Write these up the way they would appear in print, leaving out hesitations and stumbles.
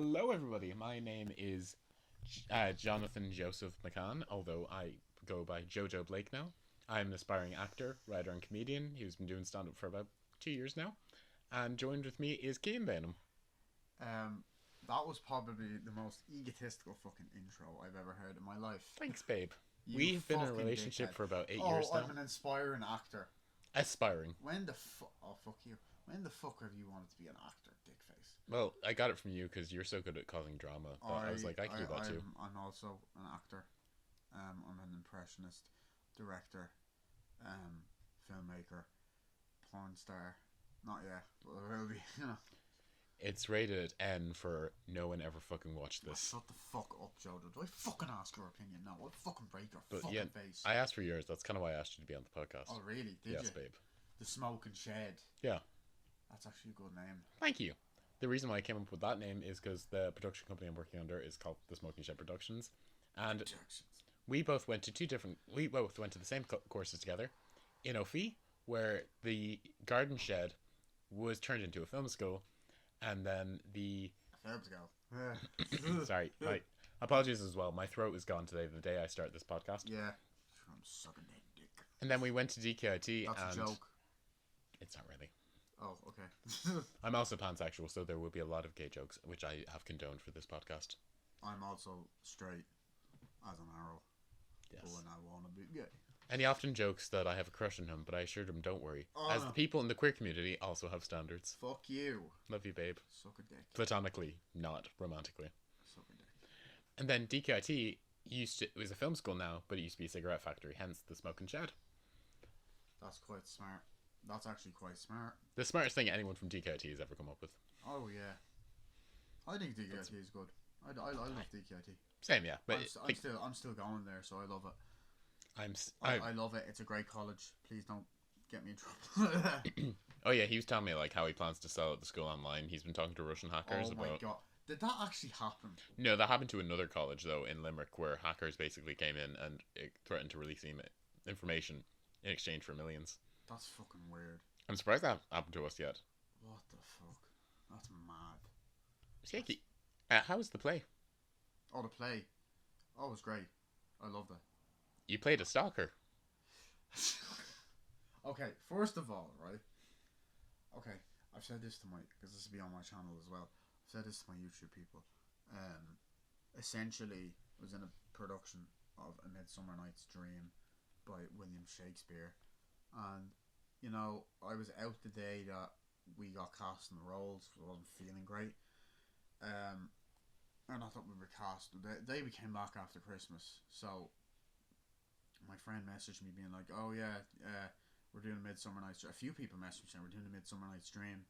Hello, everybody. My name is Jonathan Joseph McCann, although I go by Jojo Blake now. I'm an aspiring actor, writer, and comedian who's been doing stand up for about 2 years now. And joined with me is Cian Bainham. Um, that was probably the most egotistical fucking intro I've ever heard in my life. Thanks, babe. You We've been in a fucking relationship dickhead. for about 8 years Oh, now. I'm an inspiring actor. Aspiring. When the fuck? Oh, fuck you. When the fuck have you wanted to be an actor, dickface? Well, I got it from you because you're so good at causing drama that I was like, I can do that too. I'm also an actor. I'm an impressionist, director, filmmaker, porn star. Not yet, but I will be. It's rated N for no one ever fucking watched this. Shut the fuck up, Jojo. Do I fucking ask your opinion now? I'll fucking break your But fucking yeah, face. I asked for yours. That's kind of why I asked you to be on the podcast. Oh, really? Did yes, you? babe. The Smoking Shed. Yeah. That's actually a good name. Thank you. The reason why I came up with that name is because the production company I'm working under is called The Smoking Shed Productions, and we both went to the same courses together in Ofee, where the garden shed was turned into a film school, and then the film school. Sorry, my apologies as well. My throat is gone today, the day I start this podcast. Yeah, I'm sucking that dick. And then we went to DKIT. That's and a joke. It's not really. Oh, okay. I'm also pansexual, so there will be a lot of gay jokes, which I have condoned for this podcast. I'm also straight as an arrow. Yes. But when I want to be gay. And he often jokes that I have a crush on him, but I assured him, don't worry. Oh, as no. the people in the queer community also have standards. Fuck you. Love you, babe. Suck a dick. Platonically, not romantically. Suck a dick. And then DKIT it was a film school now, but it used to be a cigarette factory, hence the Smoking Shed. That's quite smart. That's actually quite smart. The smartest thing anyone from DKIT has ever come up with. Oh, yeah. I think DKIT is good. I love DKIT. Same, yeah. But I'm still going there, so I love it. I love it. It's a great college. Please don't get me in trouble. Oh yeah, he was telling me like how he plans to sell at the school online. He's been talking to Russian hackers oh about. my god, did that actually happen? No, that happened to another college though in Limerick, where hackers basically came in and threatened to release information in exchange for millions. That's fucking weird. I'm surprised that happened to us yet. What the fuck? That's mad. Shaky. How was the play? Oh, the play. Oh, it was great. I loved it. You played a stalker. Okay, first of all, right? Okay, I've said this to because this will be on my channel as well. I've said this to my YouTube people. Essentially, it was in a production of A Midsummer Night's Dream by William Shakespeare. And, you know, I was out the day that we got cast in the roles. I wasn't feeling great. And I thought we were cast. They came back after Christmas, so my friend messaged me being like, "Oh yeah, we're doing a Midsummer Night's Dream." A few people messaged me saying we're doing a Midsummer Night's Dream.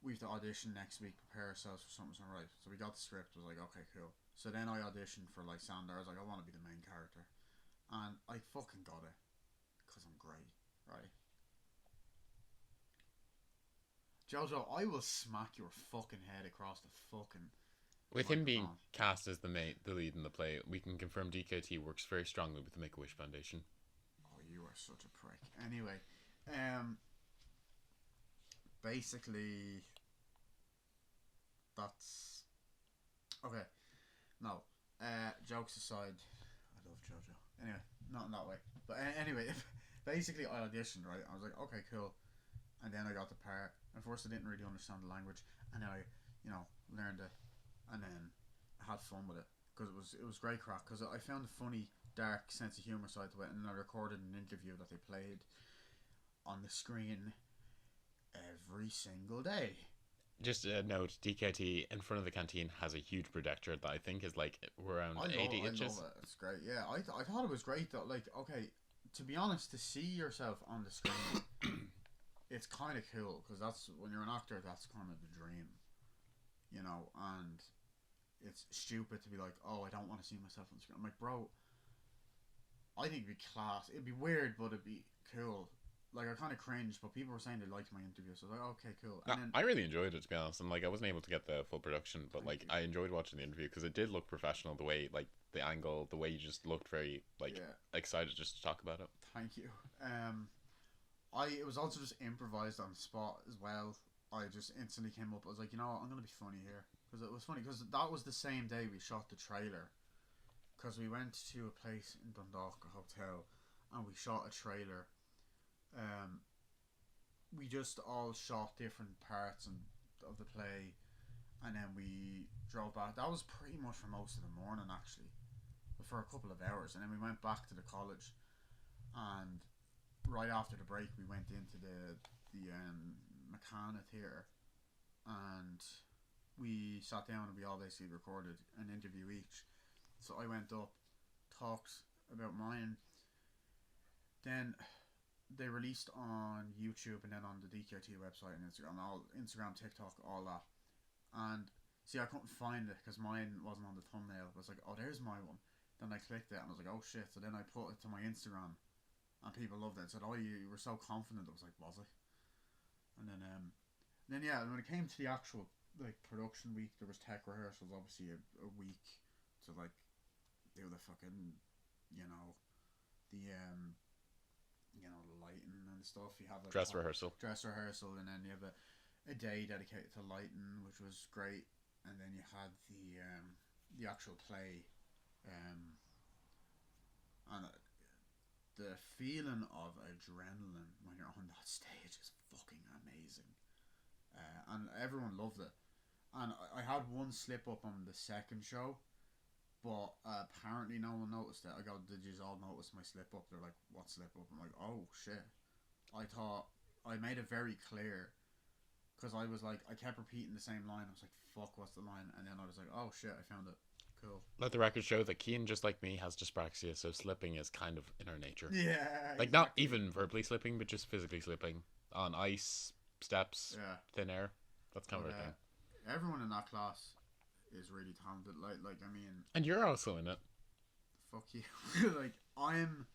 We have to audition next week, prepare ourselves for something. Right. So we got the script. Was like, okay, cool. So then I auditioned for Lysander. I was like, I want to be the main character, and I fucking got it because I'm great, right? Jojo, I will smack your fucking head across the fucking. With him being cast as the lead in the play, we can confirm DKT works very strongly with the Make-A-Wish Foundation. Oh, you are such a prick. Anyway, basically, that's okay. No, jokes aside, I love JoJo. Anyway, not in that way. But anyway, basically, I auditioned, right? I was like, okay, cool. And then I got the part. At first, I didn't really understand the language, and then I, learned it. And then I had fun with it because it was great crack. Because I found a funny, dark sense of humor side to it, and I recorded an interview that they played on the screen every single day. Just a note: DKT in front of the canteen has a huge projector that I think is like around 80 inches. I love it. It's great. Yeah, I thought it was great though. Like, okay, to be honest, to see yourself on the screen, it's kind of cool because that's when you're an actor. That's kind of the dream, and. It's stupid to be like, oh, I don't want to see myself on the screen. I'm like, bro, I think it'd be class. It'd be weird, but it'd be cool. Like, I kind of cringed, but people were saying they liked my interview, so I was like, okay, cool. And then, I really enjoyed it, to be honest. And like, I wasn't able to get the full production, but like, I enjoyed watching the interview because it did look professional. The way, like, the angle, the way you just looked very excited just to talk about it. Thank you. It was also just improvised on the spot as well. I just instantly came up. I was like, I'm gonna be funny here. because it was funny because that was the same day we shot the trailer. Because we went to a place in Dundalk, a hotel, and we shot a trailer. We just all shot different parts of the play, and then we drove back. That was pretty much for most of the morning, actually, for a couple of hours, and then we went back to the college. And right after the break, we went into the Macana Theatre, and we sat down and we all basically recorded an interview each. So I went up, talked about mine. Then they released on YouTube and then on the DKT website and Instagram, TikTok, all that. And see, I couldn't find it because mine wasn't on the thumbnail. I was like, oh, there's my one. Then I clicked it and I was like, oh shit. So then I put it to my Instagram, and people loved it. Said, oh, you were so confident. I was like, was I? And then yeah, when it came to the actual like production week, there was tech rehearsals. Obviously, a week to like do the fucking, you know, the the lighting and stuff. You have a Dress rehearsal, and then you have a day dedicated to lighting, which was great. And then you had the actual play, and the feeling of adrenaline when you're on that stage is fucking amazing. And everyone loved it. And I had one slip up on the second show, but apparently no one noticed it. I go, did you all notice my slip up? They're like, what slip up? I'm like, oh shit. I thought I made it very clear, because I was like, I kept repeating the same line. I was like, fuck, what's the line? And then I was like, oh shit, I found it. Cool. Let the record show that Cian, just like me, has dyspraxia, so slipping is kind of in our nature. Yeah. Like, exactly. Not even verbally slipping, but just physically slipping on ice, steps, thin air. That's kind of our thing. Everyone in that class is really talented. Like I mean. And you're also in it. Fuck you. Like, I'm.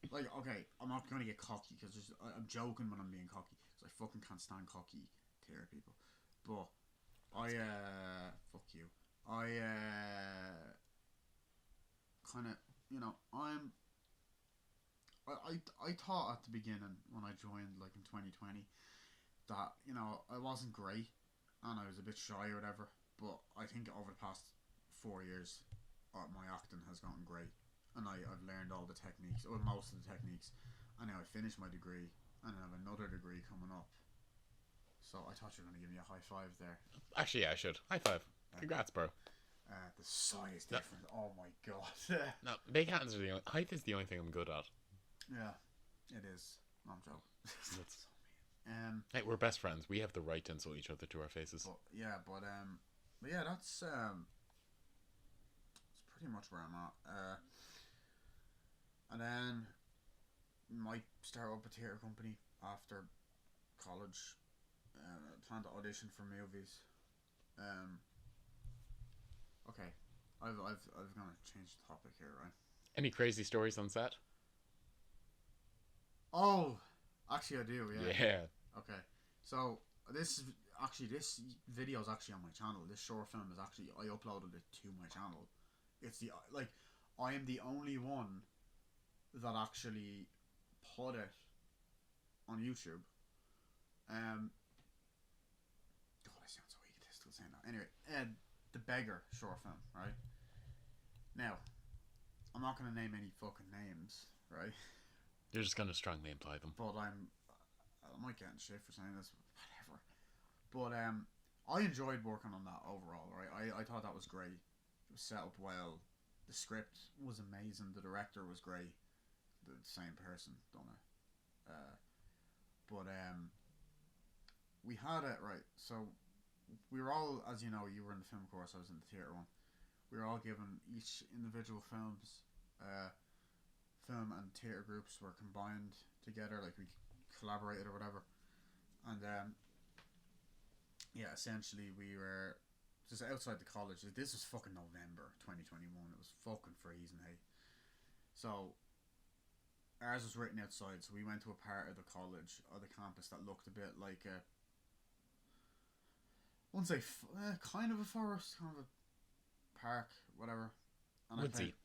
Like, okay, I'm not gonna get cocky because I'm joking when I'm being cocky, because I fucking can't stand cocky theatre people. But fuck you. I kind of, you know, I thought at the beginning when I joined, like in 2020, that, you know, I wasn't great and I was a bit shy or whatever. But I think over the past 4 years, my acting has gotten great. And I've learned all the techniques, or most of the techniques, and now I finished my degree, and I have another degree coming up. So I thought you were going to give me a high five there. Actually, yeah, I should. High five. Congrats, bro. The size difference. No. Oh my god. No, big hands are the only... Height is the only thing I'm good at. Yeah, it is. No, I'm joking. That's so mean. Hey, we're best friends. We have the right to insult each other to our faces. But yeah, that's pretty much where I'm at. And then might start up a theatre company after college. Plan to audition for movies. Okay, I've gonna change the topic here, right? Any crazy stories on set? Oh, actually I do. Yeah. Yeah. Okay, so this video is actually on my channel. This short film is actually, I uploaded it to my channel. It's I am the only one that actually put it on YouTube. God, I sound so egotistical saying that. Anyway, The Beggar short film, right? Now, I'm not going to name any fucking names, right? You're just going to strongly imply them. But I might get in shit for saying this, whatever. But I enjoyed working on that overall, right? I thought that was great. It was set up well. The script was amazing. The director was great. The same person done it. But we had it, right, so we were all, as you know, you were in the film course, I was in the theatre one. We were all given each individual films. Film and theatre groups were combined together, like we collaborated or whatever. And yeah, essentially we were just outside the college. This was fucking November 2021. It was fucking freezing, hey. So ours was written outside, so we went to a part of the college or the campus that looked a bit like a, I wouldn't say kind of a forest, kind of a park, whatever. And Woodsy.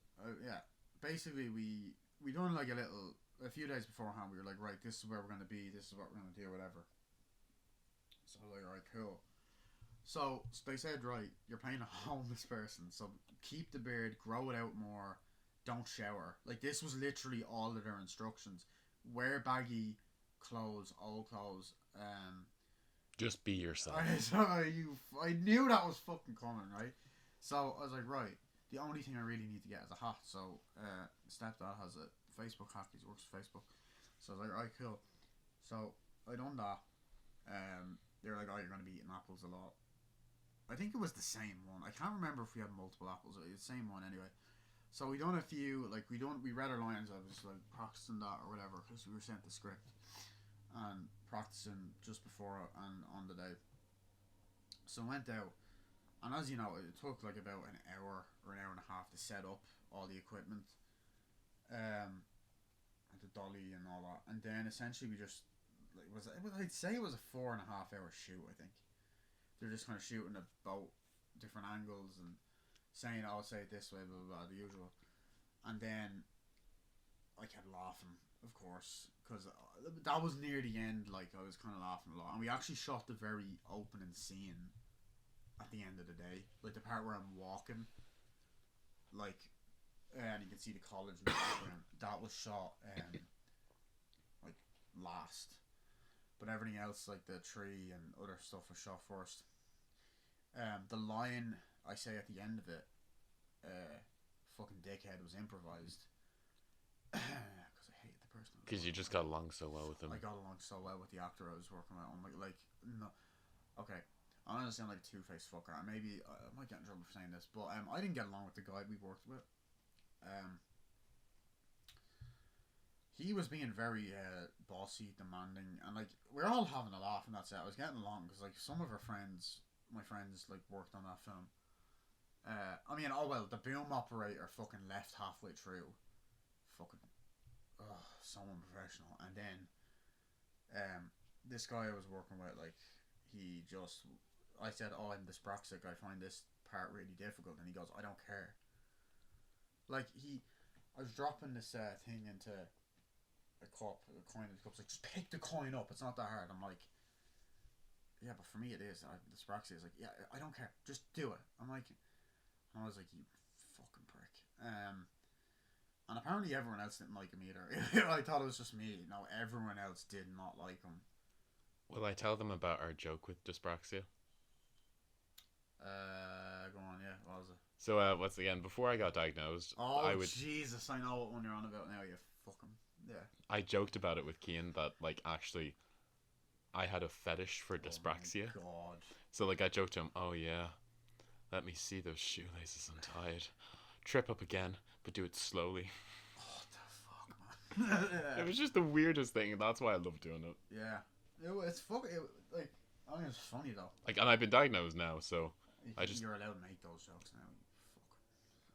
Yeah, basically we done like a few days beforehand. We were like, right, this is where we're gonna be. This is what we're gonna do, whatever. So like, alright, cool. So they said, right, you're playing a homeless person, so keep the beard, grow it out more, don't shower. Like, this was literally all of their instructions. Wear baggy clothes, old clothes. Just be yourself. I knew that was fucking coming, right? So I was like, right, the only thing I really need to get is a hat. So stepdad has a Facebook hat. He works for Facebook. So I was like, right, cool. So I done that. They were like, oh, you're going to be eating apples a lot. I think it was the same one. I can't remember if we had multiple apples. It was the same one anyway. So we done a few, like we read our lines. I was like practicing that or whatever because we were sent the script and practicing just before and on the day. So I went out, and as you know, it took like about an hour or an hour and a half to set up all the equipment, the dolly and all that, and then essentially we just like I'd say it was a 4.5 hour shoot. I think they're just kind of shooting about different angles and saying, "Oh, say it this way," blah blah blah, the usual, and then I kept laughing, of course, because that was near the end. Like I was kind of laughing a lot, and we actually shot the very opening scene at the end of the day, like the part where I'm walking, like, and you can see the college. That was shot, like last, but everything else, like the tree and other stuff, was shot first. The line I say at the end of it, fucking dickhead, was improvised. Because I hated the person. Because you just got along so well with him. I got along so well with the actor I was working with. I'm like no, okay. I don't understand like a two-faced fucker. Maybe I might get in trouble for saying this, but I didn't get along with the guy we worked with. He was being very bossy, demanding, and like we're all having a laugh, and that's it. I was getting along because like some of my friends, like worked on that film. I mean, oh well, the boom operator fucking left halfway through. Fucking, so unprofessional. And then, this guy I was working with, like, he just, I said, oh, I'm dyspraxic, I find this part really difficult, and he goes, I don't care. Like, I was dropping this thing into a cup, a coin in the cup, like, just pick the coin up, it's not that hard. I'm like, yeah, but for me it is. Dyspraxia is like, yeah, I don't care, just do it. I'm like, and I was like, you fucking prick. And apparently everyone else didn't like him either. I thought it was just me. No, everyone else did not like him. Will I tell them about our joke with dyspraxia? Go on, yeah, what was it? So, once again, before I got diagnosed, Jesus, I know what one you're on about now, you fucking, yeah. I joked about it with Kian that, like, actually, I had a fetish for dyspraxia. Oh my god. So, like, I joked to him, oh yeah, let me see those shoelaces untied. Trip up again, but do it slowly. What the fuck, man? It was just the weirdest thing, and that's why I love doing it. Yeah. It's fucking, like, I mean, it's funny though. Like, and I've been diagnosed now, so You're allowed to make those jokes now, you fuck.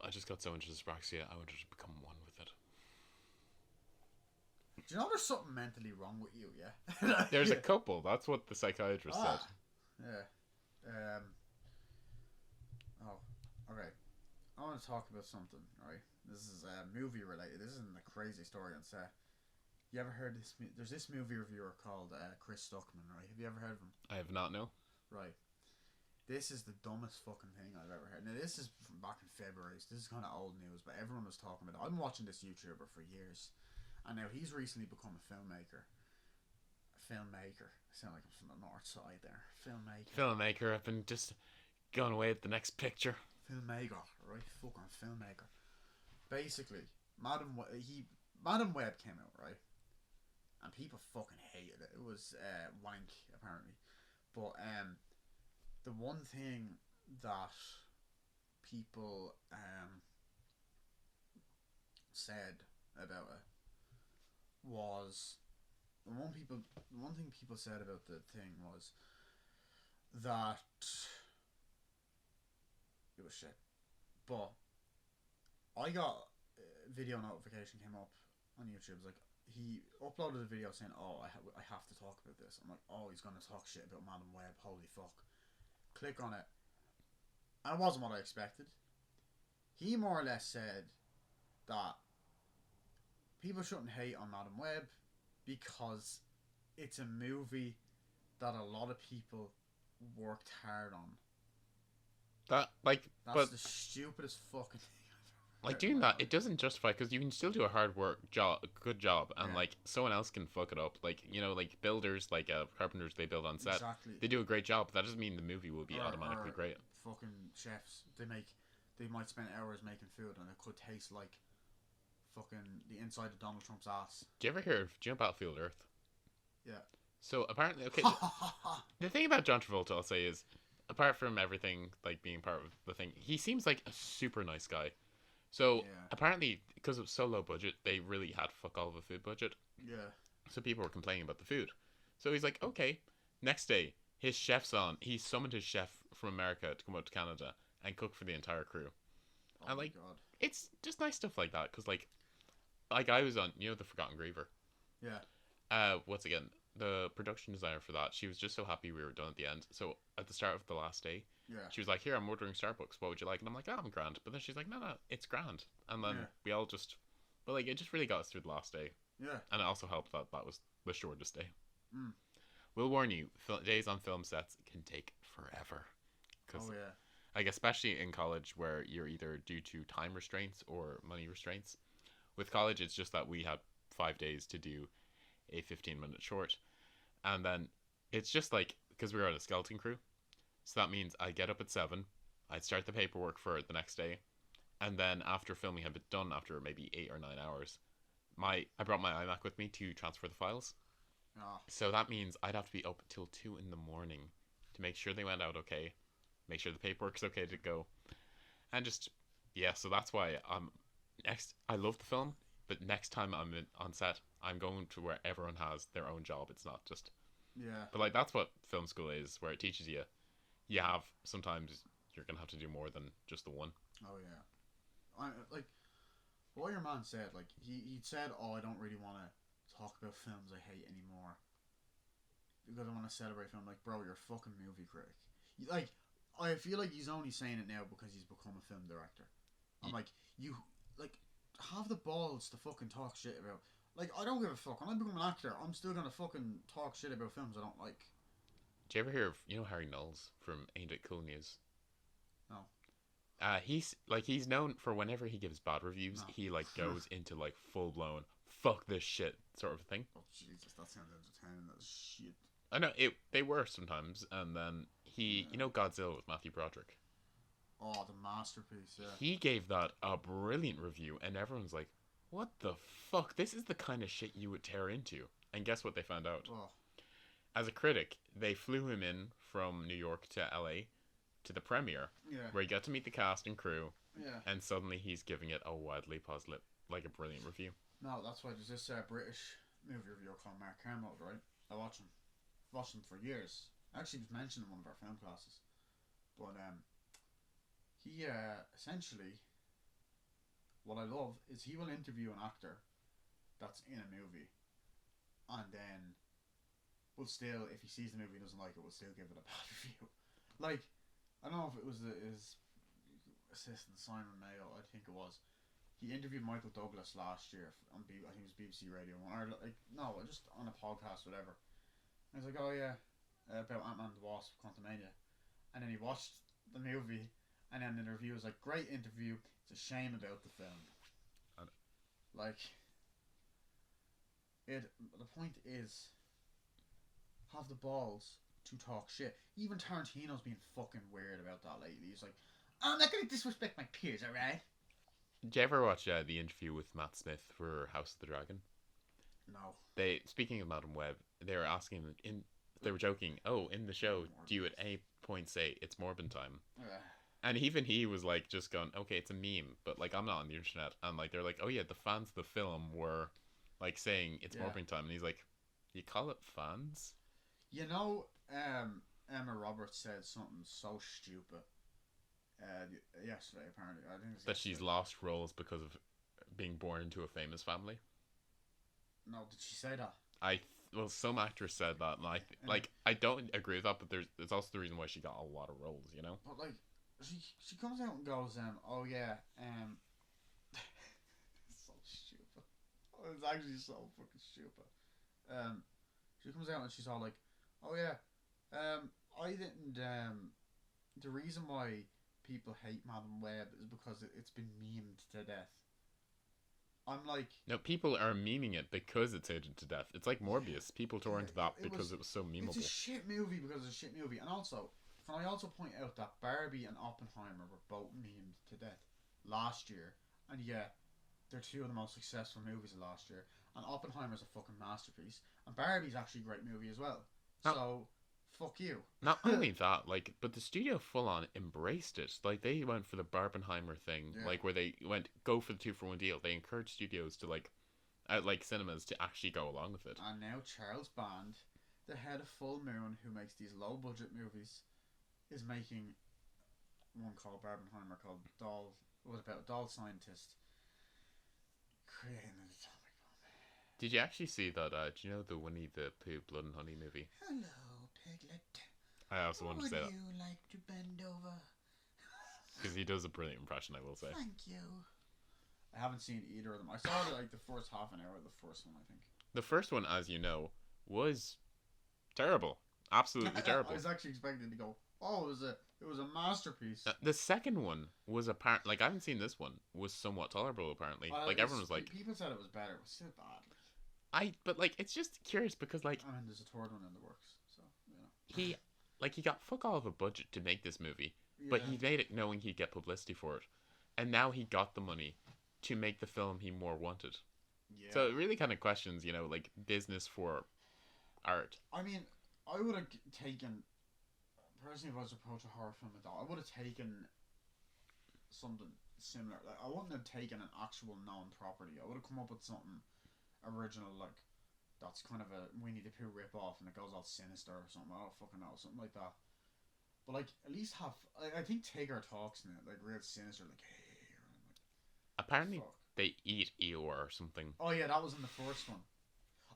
I just got so into dyspraxia, I wanted to become one with it. Do you know there's something mentally wrong with you, yeah? There's a couple, that's what the psychiatrist said. Yeah. Oh, okay. I want to talk about something, right? This is movie related. This isn't a crazy story on set. You ever heard this? There's this movie reviewer called Chris Stuckman, right? Have you ever heard of him? I have not, no. Right. This is the dumbest fucking thing I've ever heard. Now, this is from back in February, so this is kind of old news, but everyone was talking about it. I've been watching this YouTuber for years, and now he's recently become a filmmaker. I sound like I'm from the north side there. Filmmaker, I've been just going away at the next picture. Filmmaker, right? Fucking filmmaker. Basically, Madam Web came out, right? And people fucking hated it. It was wank, apparently. But the one thing that people said about it was the one thing people said about the thing was that it was shit. But I got a video notification came up on YouTube. It was like, he uploaded a video saying, oh, I have to talk about this. I'm like, oh, he's going to talk shit about Madam Web. Holy fuck. Click on it. And it wasn't what I expected. He more or less said that people shouldn't hate on Madam Web because it's a movie that a lot of people worked hard on. That like, That's but the stupidest fucking thing I've like ever heard in doing my that, life. it doesn't justify because you can still do a hard work job, a good job, and Yeah, like someone else can fuck it up. Like like builders, like carpenters, they build on set. exactly. They do a great job. But that doesn't mean the movie will be automatically Or great. fucking chefs. They might spend hours making food and it could taste like fucking the inside of Donald Trump's ass. Do you ever hear of Battlefield Earth? Yeah. So apparently, okay, the thing about John Travolta, I'll say, is apart from everything like being part of the thing, he seems like a super nice guy. So Yeah. apparently, because it was so low budget, they really had fuck all of a food budget. Yeah. So people were complaining about the food. So he's like, okay. Next day, his chef's on. He summoned his chef from America to come out to Canada and cook for the entire crew. Oh And my like, god. it's just nice stuff like that. Because like I was on, the Forgotten Griever. Yeah. Once again, the production designer for that, she was just so happy we were done at the end. So at the start of the last day, Yeah. she was like, "Here, I'm ordering Starbucks. What would you like?" And I'm like, "Oh, I'm grand." But then she's like, "No, no, it's grand." And then Yeah. we all just, but like, it just really got us through the last day, Yeah. and it also helped that that was the shortest day. Mm. We'll warn you, days on film sets can take forever. Because, Oh yeah. like, especially in college where you're either due to time restraints or money restraints. With college, it's just that we had 5 days to do a 15-minute short. And then it's just like, because we were on a skeleton crew. So that means I get up at 7, I'd start the paperwork for it the next day. And then after filming had been done after maybe 8 or 9 hours, I brought my iMac with me to transfer the files. Oh. So that means I'd have to be up till 2 in the morning to make sure they went out okay, make sure the paperwork's okay to go, and just yeah. So that's why next. I love the film, but next time I'm on set, I'm going to where everyone has their own job. It's not just. Yeah. But like that's what film school is, where it teaches you. You have sometimes you're gonna have to do more than just the one. Oh yeah. I like what your man said. Like he said, "Oh, I don't really want to talk about films I hate anymore because I want to celebrate film." Like, bro, you're a fucking movie critic. Like, I feel like he's only saying it now because he's become a film director. I'm like, you like have the balls to fucking talk shit about. Like, I don't give a fuck. When I become an actor, I'm still gonna fucking talk shit about films I don't like. Do you ever hear of Harry Knowles from Ain't It Cool News? No. He's known for whenever he gives bad reviews, No. he like goes into like full blown fuck this shit sort of thing. Oh Jesus, that sounds entertaining. That's shit. I know they were sometimes, and then he, Godzilla with Matthew Broderick. Oh, the masterpiece. Yeah. He gave that a brilliant review, and everyone's like, "What the fuck? This is the kind of shit you would tear into." And guess what they found out? Oh. As a critic, they flew him in from New York to LA to the premiere, Yeah. where he got to meet the cast and crew, Yeah. and suddenly he's giving it a wildly positive, like a brilliant review. No, that's why there's this British movie reviewer called Mark Kermode, right? I watch him. Watched him for years. Actually, was mentioned in one of our film classes. But he essentially, what I love is he will interview an actor that's in a movie, and then will still, if he sees the movie and doesn't like it, will still give it a bad review. Like, I don't know if it was his assistant Simon Mayo, I think it was. He interviewed Michael Douglas last year on I think it was BBC Radio 1, or like no, just on a podcast, whatever. And he's like, "Oh yeah, about Ant-Man and the Wasp: Quantumania," and then he watched the movie, and then the review was like, "Great interview. It's a shame about the film." Like, the point is, have the balls to talk shit. Even Tarantino's been fucking weird about that lately. He's like, "I'm not gonna disrespect my peers, alright?" Did you ever watch the interview with Matt Smith for House of the Dragon? No. Speaking of Madam Web, they were asking him they were joking. Oh, in the show, do you at any point say it's Morbin time? And even he was like, just going, okay, it's a meme, but like I'm not on the internet. And like they're like, oh yeah, the fans of the film were like saying it's Morbin time, and he's like, you call it fans? Emma Roberts said something so stupid. Yesterday, apparently, I think it was that she's lost roles because of being born into a famous family. No, did she say that? Well, some actress said that, and I don't agree with that, but there's also the reason why she got a lot of roles, But like, she comes out and goes, oh yeah, it's so stupid. It's actually so fucking stupid. She comes out and she's all like, oh yeah, I didn't, the reason why people hate Madam Web is because it's been memed to death. I'm like, No, people are memeing it because it's hated to death. It's like Morbius. People tore into that because it was so it's a memeable. shit movie because it's a shit movie. And also, can I also point out that Barbie and Oppenheimer were both memed to death last year. And yeah, they're two of the most successful movies of last year. And Oppenheimer's a fucking masterpiece. And Barbie's actually a great movie as well. Now, So, fuck you. not only that, like, but the studio full on embraced it. Like, they went for the Barbenheimer thing, Yeah. like, where they went, go for the 2-for-1 deal. They encouraged studios to, like, like cinemas to actually go along with it. And now Charles Band, the head of Full Moon, who makes these low budget movies, is making one called Barbenheimer called Doll. What about a doll scientist creating an atomic bomb? Did you actually see that? Do you know the Winnie the Pooh Blood and Honey movie? Hello, Piglet. I also wanted to say that. Would you like to bend over? Because he does a brilliant impression, I will say. Thank you. I haven't seen either of them. I saw like the first half an hour of the first one, I think. The first one, as you know, was terrible. Absolutely terrible. I was actually expecting to go, oh, it was a masterpiece. The second one was apparent. Like, I haven't seen this one. Was somewhat tolerable, apparently. Like, everyone was like, people said it was better. It was still bad. but like, it's just curious because like, I mean, there's a third one in the works, so you know. he got fuck all of a budget to make this movie, Yeah. but he made it knowing he'd get publicity for it, and now he got the money to make the film he more wanted. Yeah. So it really kind of questions, like business for art. I mean, I would have taken, personally, if I was to approach a horror film at all, I would have taken something similar. Like, I wouldn't have taken an actual known property. I would have come up with something original, like, that's kind of a Winnie the Pooh rip-off and it goes all sinister or something. I don't fucking know. Something like that. But, like, at least have, I think Tigger talks in it, like, real sinister, like, hey, or, like, Apparently, fuck. they eat Eeyore or something. Oh yeah, that was in the first one.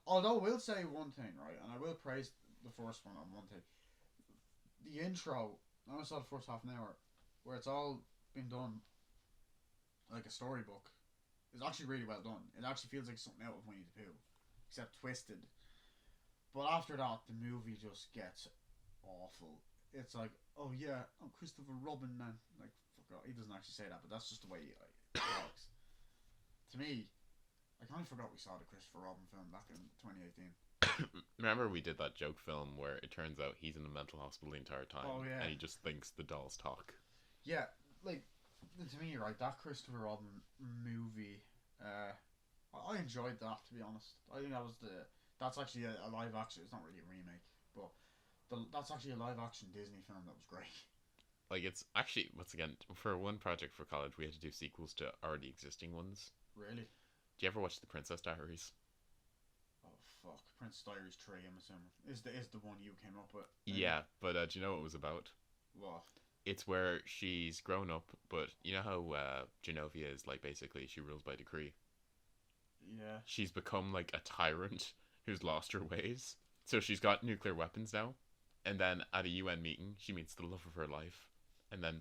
Although I will say one thing, right, and I will praise the first one on one thing. The intro, I only saw the first half an hour, where it's all been done like a storybook, is actually really well done. It actually feels like something out of Winnie the Pooh, except twisted. But after that, the movie just gets awful. It's like, oh yeah, I'm Christopher Robin, man. Like, fuck off. He doesn't actually say that, but that's just the way he talks. To me, I kind of forgot we saw the Christopher Robin film back in 2018. Remember we did that joke film where it turns out he's in a mental hospital the entire time, Oh, yeah. and he just thinks the dolls talk. Yeah, like, to me, right, that Christopher Robin movie, I enjoyed that, to be honest. I think that's actually a live action, it's not really a remake, but that's actually a live action Disney film that was great. Like, it's actually, once again, for one project for college, we had to do sequels to already existing ones. Really? Do you ever watch The Princess Diaries? Oh, fuck. Prince Diaries 3, I'm assuming. Is the one you came up with? Yeah, but do you know what it was about? What? It's where she's grown up, but you know how Genovia is, like, basically she rules by decree? Yeah. She's become, like, a tyrant who's lost her ways. So she's got nuclear weapons now. And then at a UN meeting, she meets the love of her life. And then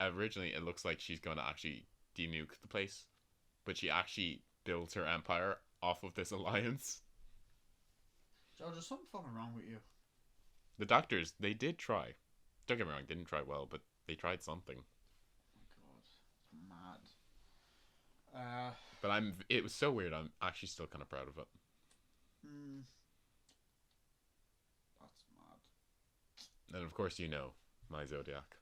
originally it looks like she's going to actually denuke the place. But she actually builds her empire off of this alliance. Joe, there's something fucking wrong with you. The doctors, they did try. Don't get me wrong, they didn't try well, but they tried something. Oh my god. It's mad. But it was so weird, I'm actually still kind of proud of it. That's mad. And of course, you know, my Zodiac.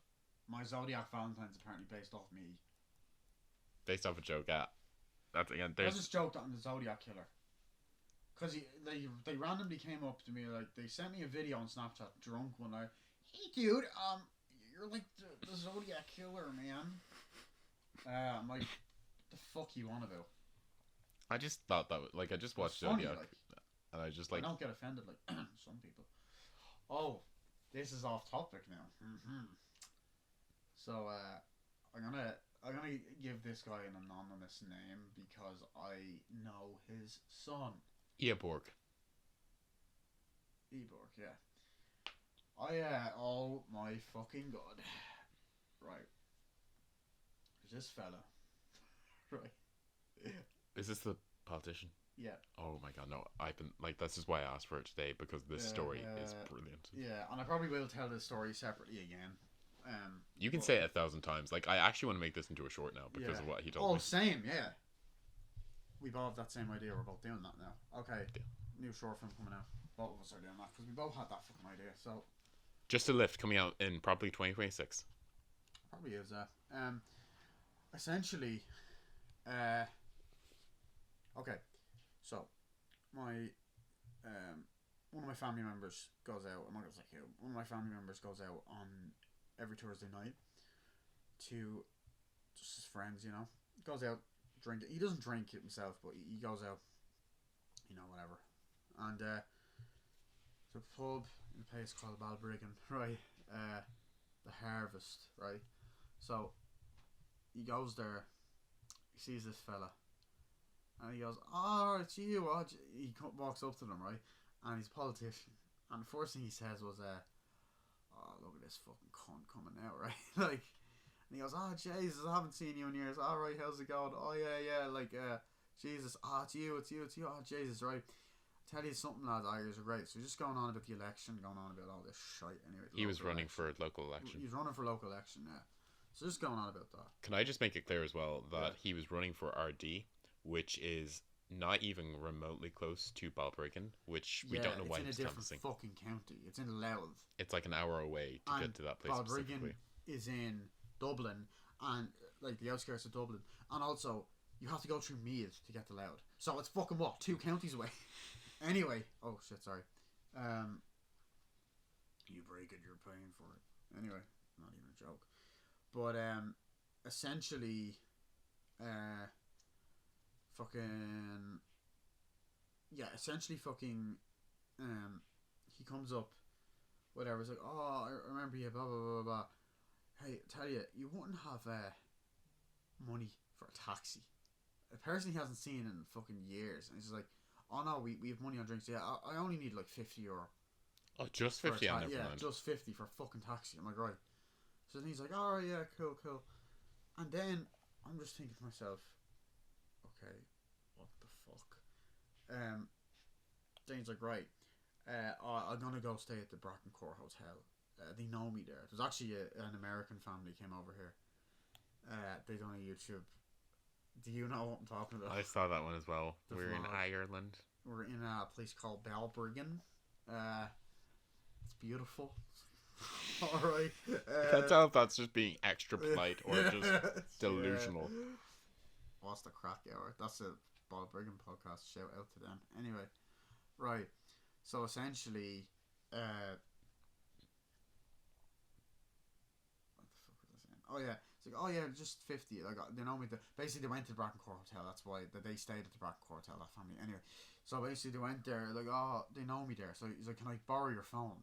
My Zodiac Valentine's apparently based off me. Based off a joke at. That's again, I there's just joked on the Zodiac Killer. Because they randomly came up to me, like, they sent me a video on Snapchat, drunk one night. Hey dude, you're like the Zodiac Killer, man. I'm like, the fuck you on about? I just thought that, like, I just watched Funny, Zodiac, like, and I just, like, I don't get offended like some people. Oh, this is off topic now. So, I'm gonna give this guy an anonymous name because I know his son. Eoborg. Eborg, yeah. Oh my fucking god. Right. There's this fella. Right. Is this the politician? Yeah. Oh my god, no. I've been, like, this is why I asked for it today, because this story is brilliant. Yeah, and I probably will tell this story separately again. You can say it 1,000 times. Like, I actually want to make this into a short now because of what he told Oh, me. same, yeah. We both have that same idea. We're both doing that now. Okay, new short film coming out. Both of us are doing that because we both had that fucking idea. So Just a Lift coming out in probably 2026. probably is that. Essentially, okay. So my one of my family members goes out. I'm not gonna say who. One of my family members goes out on every Thursday night to just his friends. You know, goes out drink. He doesn't drink it himself, but he goes out. You know, whatever. And the pub in a place called Balbriggan, right? The Harvest, right? So he goes there. He sees this fella, and he goes, "Oh, it's you." He walks up to them, right? And he's a politician. And the first thing he says was, "Oh, look at this fucking cunt coming out, right?" Like, and he goes, "Oh, Jesus, I haven't seen you in years. All right, how's it going? Oh, yeah, like, Jesus, it's you. Oh, Jesus, right? Tell you something, lads. Irish are great." So just going on about the election, going on about all this shit. Anyway, He was running for local election. He's running for local election, yeah. So just going on about that. Can I just make it clear as well that he was running for RD, which is not even remotely close to Balbriggan, which we don't know why he's canvassing. It's in a different fucking county. It's in Louth. It's like an hour away to get to that place specifically. Balbriggan is in Dublin, and like the outskirts of Dublin, and also you have to go through Meath to get to Louth. So it's fucking what, 2 counties away. Anyway, oh shit, sorry. You break it, you're paying for it. Anyway, not even a joke. But essentially, he comes up, whatever. It's like, "Oh, I remember you, blah blah blah blah. Hey, tell you, you wouldn't have money for a taxi. A person he hasn't seen in fucking years, and he's just like, oh no, we have money on drinks. Yeah, I only need like €50. Oh, just 50 on there. Yeah, just 50 for a fucking taxi. I'm like, right. So then he's like, alright, yeah, cool. And then I'm just thinking to myself, okay, what the fuck? Then he's like, right, I'm gonna go stay at the Brackencourt Hotel. They know me there. There's actually an American family came over here. They done a YouTube. Do you know what I'm talking about? I saw that one as well. We're in Ireland. We're in a place called Balbriggan. It's beautiful. Alright. Can't tell if that's just being extra polite or just delusional. What's the crack hour? That's a Balbriggan podcast. Shout out to them. Anyway, right. So essentially, what the fuck was I saying? Oh yeah, it's like, oh yeah, just 50. Like, they know me. Basically, they went to the Brackencourt Hotel. That's why they stayed at the Brackencourt Hotel. That family. Anyway, so basically they went there. Like, oh, they know me there. So he's like, can I borrow your phone?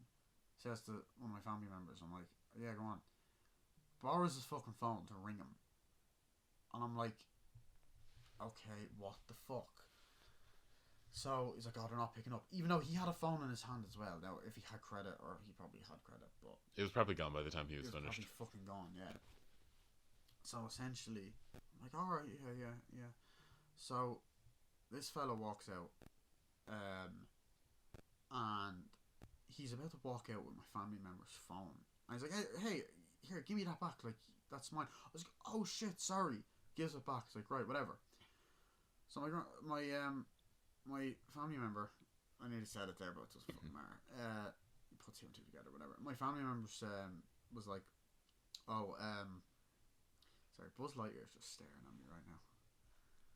Says to one of my family members. I'm like, yeah, go on. Borrows his fucking phone to ring him. And I'm like, okay, what the fuck? So he's like, oh, they're not picking up. Even though he had a phone in his hand as well. Now, if he had credit, or he probably had credit, but it was probably gone by the time he was finished. It was probably fucking gone, yeah. So essentially, I'm like, alright, yeah. So this fella walks out, and he's about to walk out with my family member's phone. And he's like, hey, here, give me that back. Like, that's mine. I was like, oh shit, sorry. Gives it back. It's like, right, whatever. So my family member, I nearly said it there, but it doesn't fucking matter. Put 2 and 2 together, whatever. My family member was like, sorry, Buzz Lightyear is just staring at me right now.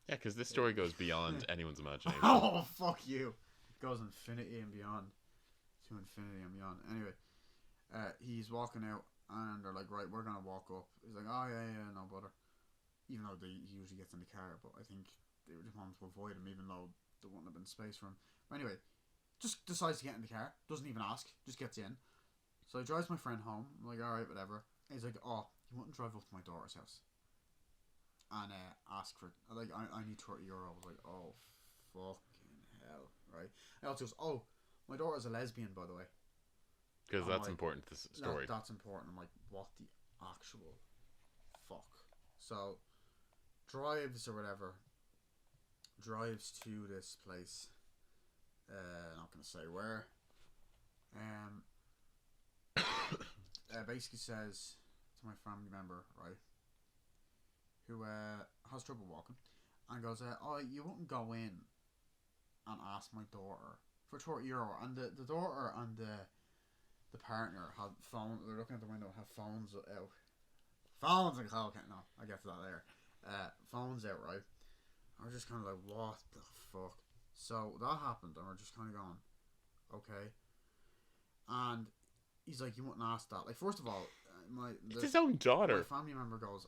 Yeah, because this story goes beyond anyone's imagination. Oh, fuck you. It goes infinity and beyond. To infinity and beyond. Anyway, he's walking out, and they're like, right, we're gonna walk up. He's like, oh yeah, no bother. Even though he usually gets in the car, but I think they just wanted to avoid him, even though there wouldn't have been space for him. But anyway, just decides to get in the car. Doesn't even ask. Just gets in. So he drives my friend home. I'm like, alright, whatever. And he's like, oh, you wouldn't drive up to my daughter's house and ask for, like, I need €30. I was like, oh, fucking hell, right? And also goes, oh, my daughter's a lesbian, by the way. Because that's like, important to the story. That's important. I'm like, what the actual fuck? So, drives to this place. Not gonna say where. Basically says, to my family member, right, who has trouble walking, and goes, "Oh, you wouldn't go in and ask my daughter for €30," and the daughter and the partner had phone. They're looking at the window, have phones out, phones and coke. No, I get to that later. Phones out, right? I was just kind of like, what the fuck? So that happened, and we're just kind of going, okay. And he's like, you wouldn't ask that. Like, first of all, it's his own daughter. My family member goes,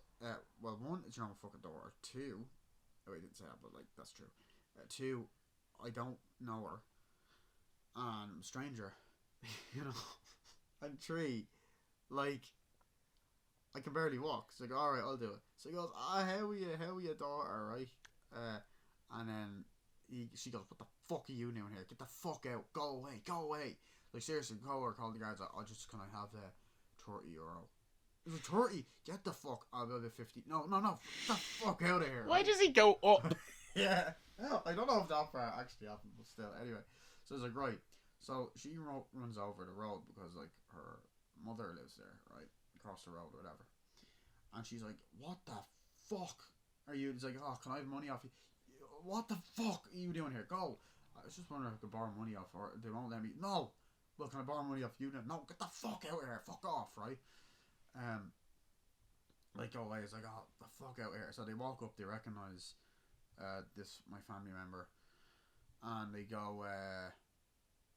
well, one, it's your own fucking daughter. Two, oh, he didn't say that, but like that's true. Two, I don't know her, and I'm a stranger, you know. And three, like, I can barely walk. So like, all right, I'll do it. So he goes, how are you, daughter, right? And then she goes, what the fuck are you doing here? Get the fuck out. Go away. Like, seriously, call the guards. I'll just, can I have the €30? It was 30. Get the fuck out of the 50. No. Get the fuck out of here. Why does he go up? Yeah. I don't know if that part actually happened, but still. Anyway. So it's like, right. So she runs over the road because, like, her mother lives there, right? Across the road or whatever. And she's like, what the fuck are you? It's like, oh, can I have money off you? What the fuck are you doing here? Go. I was just wondering if I could borrow money off her. They won't let me. No. Look, can I borrow money off you? No, get the fuck out of here. Fuck off, right? Like, go away. It's like, oh, the fuck out of here. So they walk up. They recognize this, my family member. And they go,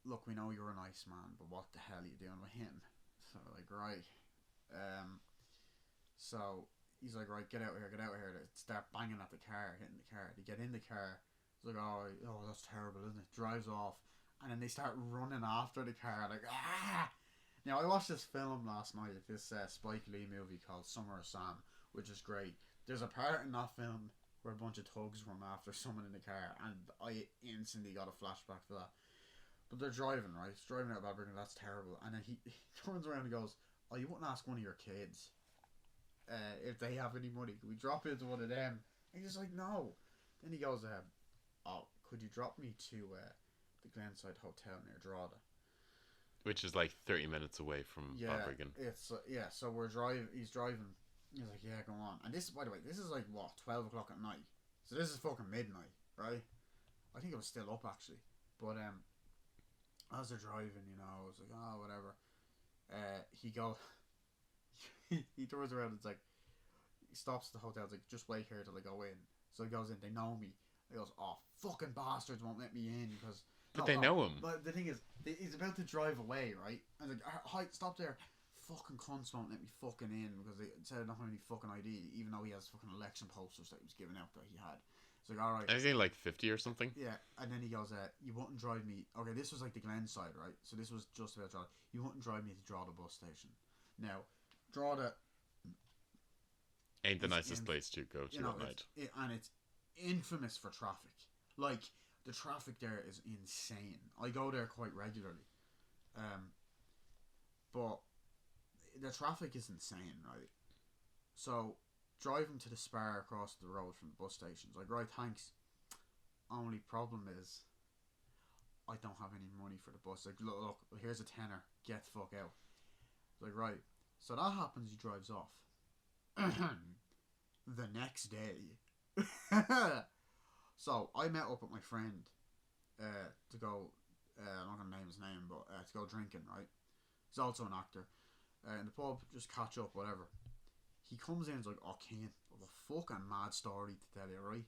look, we know you're a nice man, but what the hell are you doing with him? So like, right. So he's like, right, get out of here. They start banging at the car, hitting the car. They get in the car. It's like, oh, that's terrible, isn't it? Drives off. And then they start running after the car, like, ah! Now, I watched this film last night, this Spike Lee movie called Summer of Sam, which is great. There's a part in that film where a bunch of thugs run after someone in the car, and I instantly got a flashback for that. But they're driving, right? It's driving out of Aberdeen, that's terrible. And then he turns around and goes, oh, you wouldn't ask one of your kids if they have any money. Can we drop into one of them? And he's like, no. Then he goes, oh, could you drop me to the Glenside Hotel near Drogheda? Which is like 30 minutes away from Balbriggan. It's so we're driving. He's driving. He's like, yeah, go on. And this, by the way, this is like what, 12 o'clock at night. So this is fucking midnight, right? I think it was still up actually. But as they're driving, you know, I was like, oh, whatever. He goes, he turns around and it's like, he stops at the hotel. It's like, just wait here till I go in. So he goes in. They know me. He goes, oh, fucking bastards won't let me in because. But they know him. But the thing is, he's about to drive away, right? And like, hi, stop there. Fucking cunts won't let me fucking in because they said I don't have any fucking ID, even though he has fucking election posters that he was giving out that he had. It's like, alright. Is he like 50 or something? Yeah, and then he goes, you wouldn't drive me. Okay, this was like the Glenside, right? So this was just about Drogheda. You wouldn't drive me to Drogheda bus station. Now, Drogheda ain't the nicest place to go to at night. And it's infamous for traffic. Like, the traffic there is insane. I go there quite regularly. But the traffic is insane, right? So, driving to the Spar across the road from the bus station's like, right, thanks. Only problem is, I don't have any money for the bus. Like, look, here's a tenner. Get the fuck out. Like, right. So that happens, he drives off. The next day. So, I met up with my friend to go, I'm not going to name his name, but to go drinking, right? He's also an actor. In the pub, just catch up, whatever. He comes in and is like, oh, Keane, what a fucking mad story to tell you, right?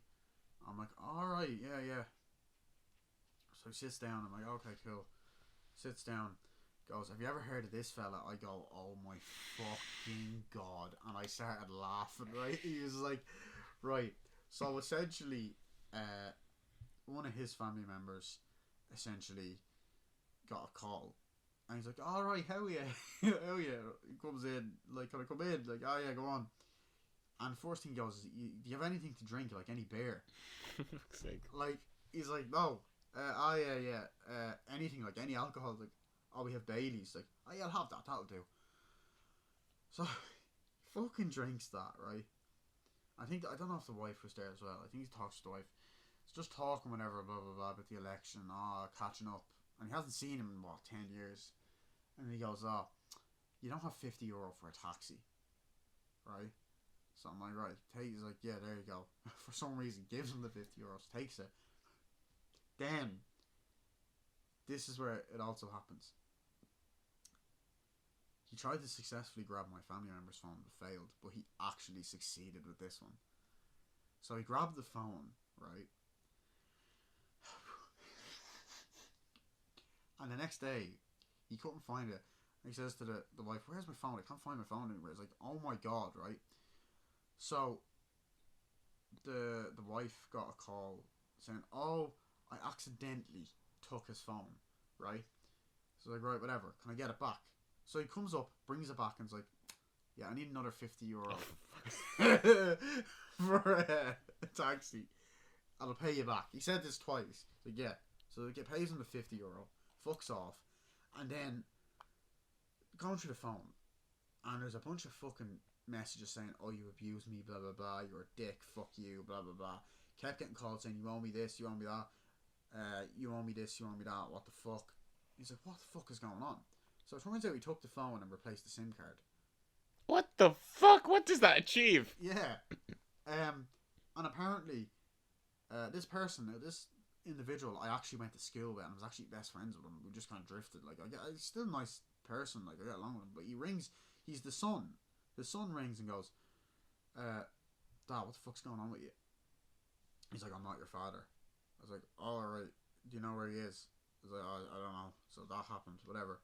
I'm like, alright, yeah. So he sits down, I'm like, okay, cool. Sits down, goes, have you ever heard of this fella? I go, oh my fucking god. And I started laughing, right? He was like, right. So essentially, one of his family members essentially got a call. And he's like, alright, how are you? How are you? He comes in, like, can I come in? Like, oh yeah, go on. And first thing he goes, do you have anything to drink, like any beer? Like, he's like, no. Anything, like any alcohol. Like, oh, we have Baileys. Like, oh yeah, I'll have that, that'll do. So, he fucking drinks that, right? I don't know if the wife was there as well. I think he talks to the wife. He's just talking whenever, blah, blah, blah, about the election, catching up. And he hasn't seen him in, 10 years. And he goes, oh, you don't have €50 for a taxi. right? So I'm like, right, he's like, yeah, there you go. For some reason, gives him the €50, takes it. Then, this is where it also happens. He tried to successfully grab my family member's phone, but failed. But he actually succeeded with this one. So he grabbed the phone, right? And the next day, he couldn't find it. And he says to the wife, "Where's my phone? I can't find my phone anywhere." It's like, oh my god, right? So the wife got a call saying, "Oh, I accidentally took his phone," right? So like, right, whatever. Can I get it back? So he comes up, brings it back, and is like, "Yeah, I need another €50 for a taxi. I'll pay you back." He said this twice. So yeah, so he pays him the €50, fucks off, and then going through the phone, and there's a bunch of fucking messages saying, "Oh, you abused me, blah blah blah. You're a dick. Fuck you, blah blah blah." Kept getting calls saying, "You owe me this. You owe me that. You owe me this. You owe me that. What the fuck?" He's like, "What the fuck is going on?" So it turns out he took the phone and replaced the SIM card. What the fuck? What does that achieve? Yeah. And apparently, this person, this individual, I actually went to school with, and I was actually best friends with him. We just kind of drifted. Like, he's still a nice person. Like, I get along with him. But he rings. He's the son. The son rings and goes, "Dad, what the fuck's going on with you?" He's like, "I'm not your father." I was like, "Oh, alright. Do you know where he is?" I was like, I don't know. So that happened. Whatever.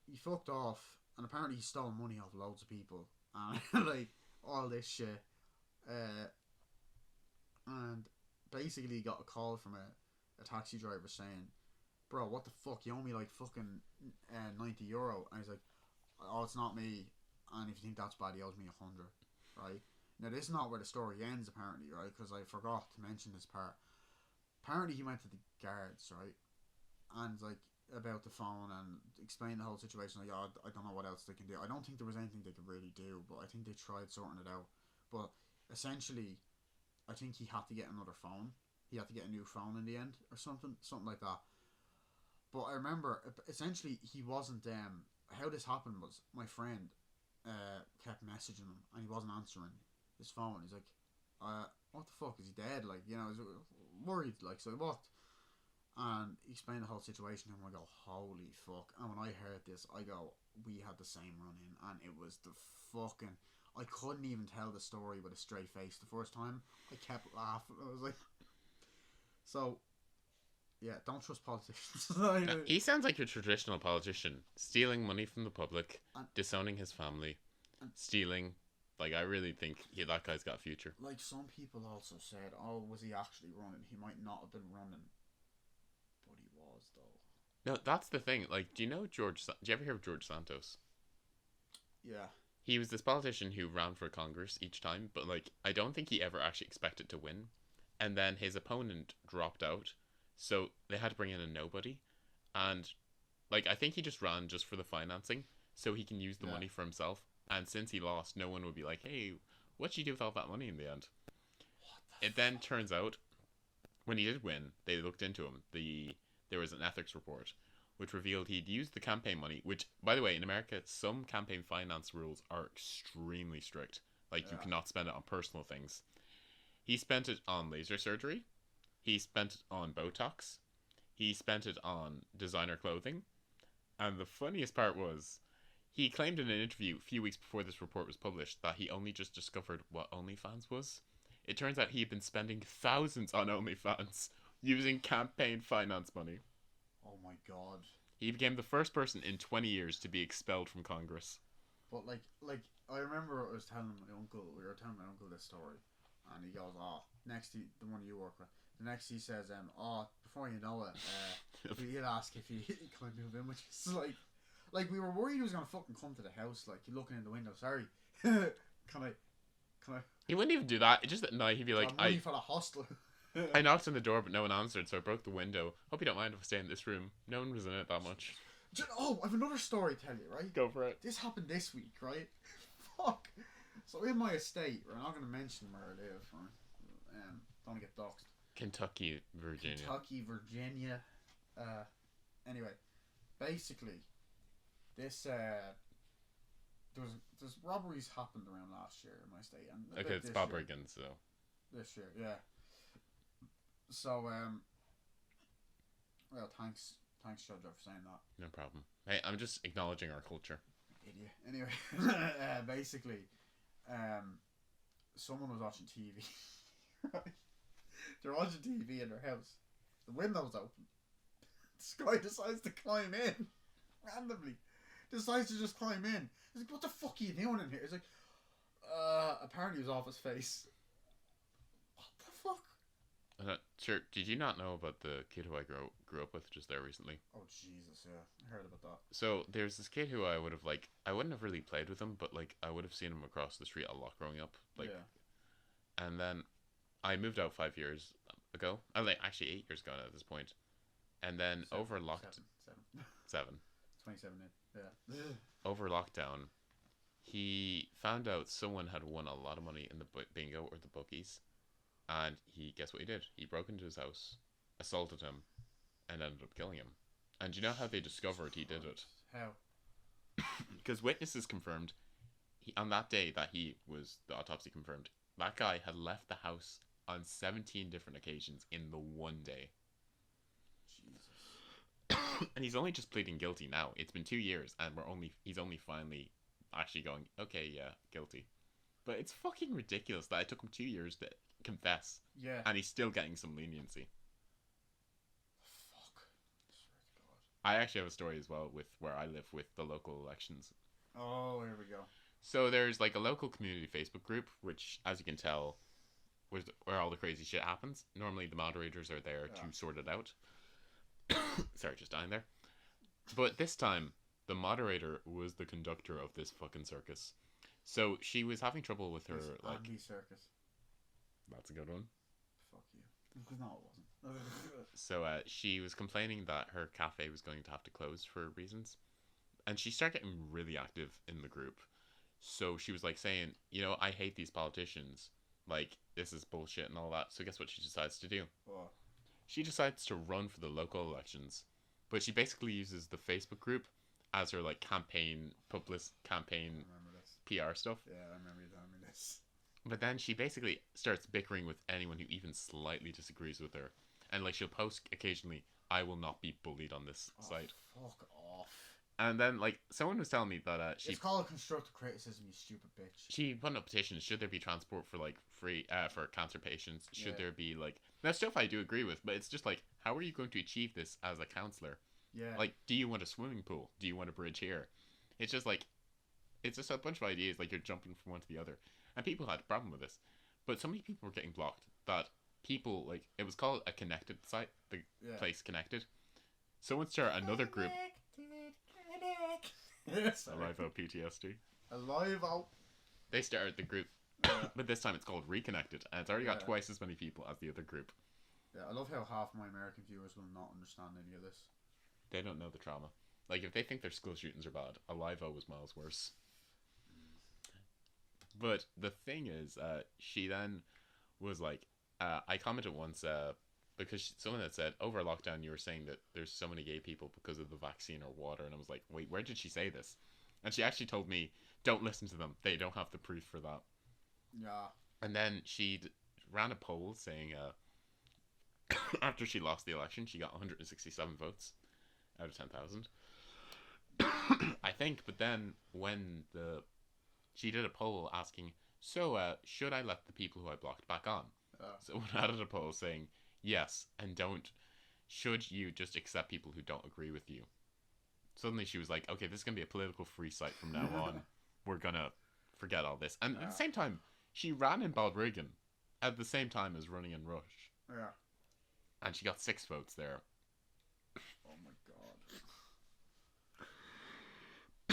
He fucked off, and apparently he stole money off loads of people, and like all this shit. And basically he got a call from a taxi driver saying, "Bro, what the fuck? You owe me like fucking €90." And he's like, "Oh, it's not me. And if you think that's bad, he owes me 100, right?" Now this is not where the story ends, apparently, right? Because I forgot to mention this part. Apparently he went to the guards, right, and like about the phone and explained the whole situation. Like, oh, I don't know what else they can do. I don't think there was anything they could really do, but I think they tried sorting it out. But essentially, I think he had to get another phone. He had to get a new phone in the end, or something like that. But I remember, essentially, he wasn't. How this happened was my friend kept messaging him, and he wasn't answering his phone. He's like, "What the fuck, is he dead?" Like, you know, I was worried. Like, so I walked, and he explained the whole situation to him. I go, "Holy fuck!" And when I heard this, I go, "We had the same run in, and it was the fucking." I couldn't even tell the story with a straight face the first time. I kept laughing. I was like, so yeah, don't trust politicians. He sounds like a traditional politician, stealing money from the public, and, disowning his family, and stealing. Like, I really think that guy's got a future. like some people also said, "Oh, was he actually running? He might not have been running, but he was though." No, that's the thing. Like, do you know George? Do you ever hear of George Santos? Yeah. He was this politician who ran for Congress each time, but like, I don't think he ever actually expected to win. And then his opponent dropped out, so they had to bring in a nobody. And like, I think he just ran just for the financing, so he can use the money for himself. And since he lost, no one would be like, "Hey, what'd you do with all that money in the end?" It then turns out, when he did win, they looked into him. There was an ethics report, which revealed he'd used the campaign money. Which, by the way, in America, some campaign finance rules are extremely strict. Like, you cannot spend it on personal things. He spent it on laser surgery. He spent it on Botox. He spent it on designer clothing. And the funniest part was, he claimed in an interview a few weeks before this report was published that he only just discovered what OnlyFans was. It turns out he'd been spending thousands on OnlyFans using campaign finance money. Oh my god. He became the first person in 20 years to be expelled from Congress. But like I remember I was telling my uncle. We were telling my uncle this story, and he goes, "Oh, next the one you work with." The next he says, "Oh, before you know it, he did ask if he can move in," which is like we were worried he was gonna fucking come to the house, like looking in the window. "Sorry, can I?" He wouldn't even do that. Just at night, he'd be like, money for the hostel. I knocked on the door, but no one answered, so I broke the window. Hope you don't mind if I stay in this room. No one was in it that much. Oh, I have another story to tell you, right? Go for it. This happened this week, right? Fuck. So in my estate, we're not going to mention where I live, right? Don't want to get doxxed. Kentucky, Virginia. Anyway, basically, this there's robberies happened around last year in my state, and a Okay, bit it's this Bob year. Riggin, so This year, yeah. So well, thanks, Judge, for saying that. no problem. Hey, I'm just acknowledging our culture. Idiot. Anyway, basically, someone was watching TV. Right? They're watching TV in their house. The window's open. This guy decides to climb in randomly. Decides to just climb in. He's like, "What the fuck are you doing in here?" He's like, apparently he was off his face. What the fuck? Sure, did you not know about the kid who I grew up with just there recently? Oh Jesus, yeah, I heard about that. So there's this kid who I would have like I wouldn't have really played with him, but like I would have seen him across the street a lot growing up. Like, Yeah. and then I moved out 5 years ago. I like actually 8 years ago now at this point. And then over seven 27 in. Yeah. over lockdown, he found out someone had won a lot of money in the bingo or the bookies, and he guess what he did? He broke into his house, assaulted him, and ended up killing him. And you know how they discovered he did it? How? Because witnesses confirmed on that day that the autopsy confirmed, that guy had left the house on 17 different occasions in the one day. Jesus. And he's only just pleading guilty now. It's been 2 years, and he's only finally actually going, okay, yeah, guilty. But it's fucking ridiculous that it took him 2 years to confess, Yeah. and he's still getting some leniency. Fuck. I swear to God. I actually have a story as well with where I live with the local elections. Oh, here we go. So there's like a local community Facebook group, which, as you can tell, where all the crazy shit happens. Normally the moderators are there to sort it out. Sorry, just dying there. But this time, the moderator was the conductor of this fucking circus. So she was having trouble with her, It's like... Andy Circus. That's a good one. Fuck you. No, it wasn't. So she was complaining that her cafe was going to have to close for reasons. And she started getting really active in the group. So she was like saying, I hate these politicians. Like, this is bullshit and all that. So guess what she decides to do? What? She decides to run for the local elections. But she basically uses the Facebook group as her, like, campaign I remember this. PR stuff. Yeah, I remember you telling me this. But then she basically starts bickering with anyone who even slightly disagrees with her. And, like, she'll post occasionally, I will not be bullied on this site. Fuck off. And then, like, someone was telling me that It's called constructive criticism, you stupid bitch. she put up petitions. Should there be transport for, like, free, for cancer patients? Should Yeah. there be, like... Now, stuff I do agree with, but it's just, like, how are you going to achieve this as a counsellor? Yeah. Like, do you want a swimming pool? Do you want a bridge here? It's just, like... It's just a bunch of ideas, like, you're jumping from one to the other. And people had a problem with this. But so many people were getting blocked that people, like... It was called a connected site. The place Connected. Someone started another group... Alive out PTSD. Alive out. They started the group, but this time it's called Reconnected, and it's already got twice as many people as the other group. Yeah, I love how half my American viewers will not understand any of this. They don't know the trauma. Like, if they think their school shootings are bad, Alive O was miles worse. But the thing is, she then was like, I commented once, because someone had said, over lockdown you were saying that there's so many gay people because of the vaccine or water, and I was like, wait, where did she say this? And she actually told me, don't listen to them, they don't have the proof for that. Yeah. And then she ran a poll saying, after she lost the election, she got 167 votes out of 10,000. I think, but then when she did a poll asking, so should I let the people who I blocked back on? Someone added a poll saying, yes, and should you just accept people who don't agree with you? Suddenly she was like, okay, this is going to be a political free site from now on. We're going to forget all this. And at the same time, she ran in Balbriggan at the same time as running in Rush. Yeah. And she got 6 votes there. Oh my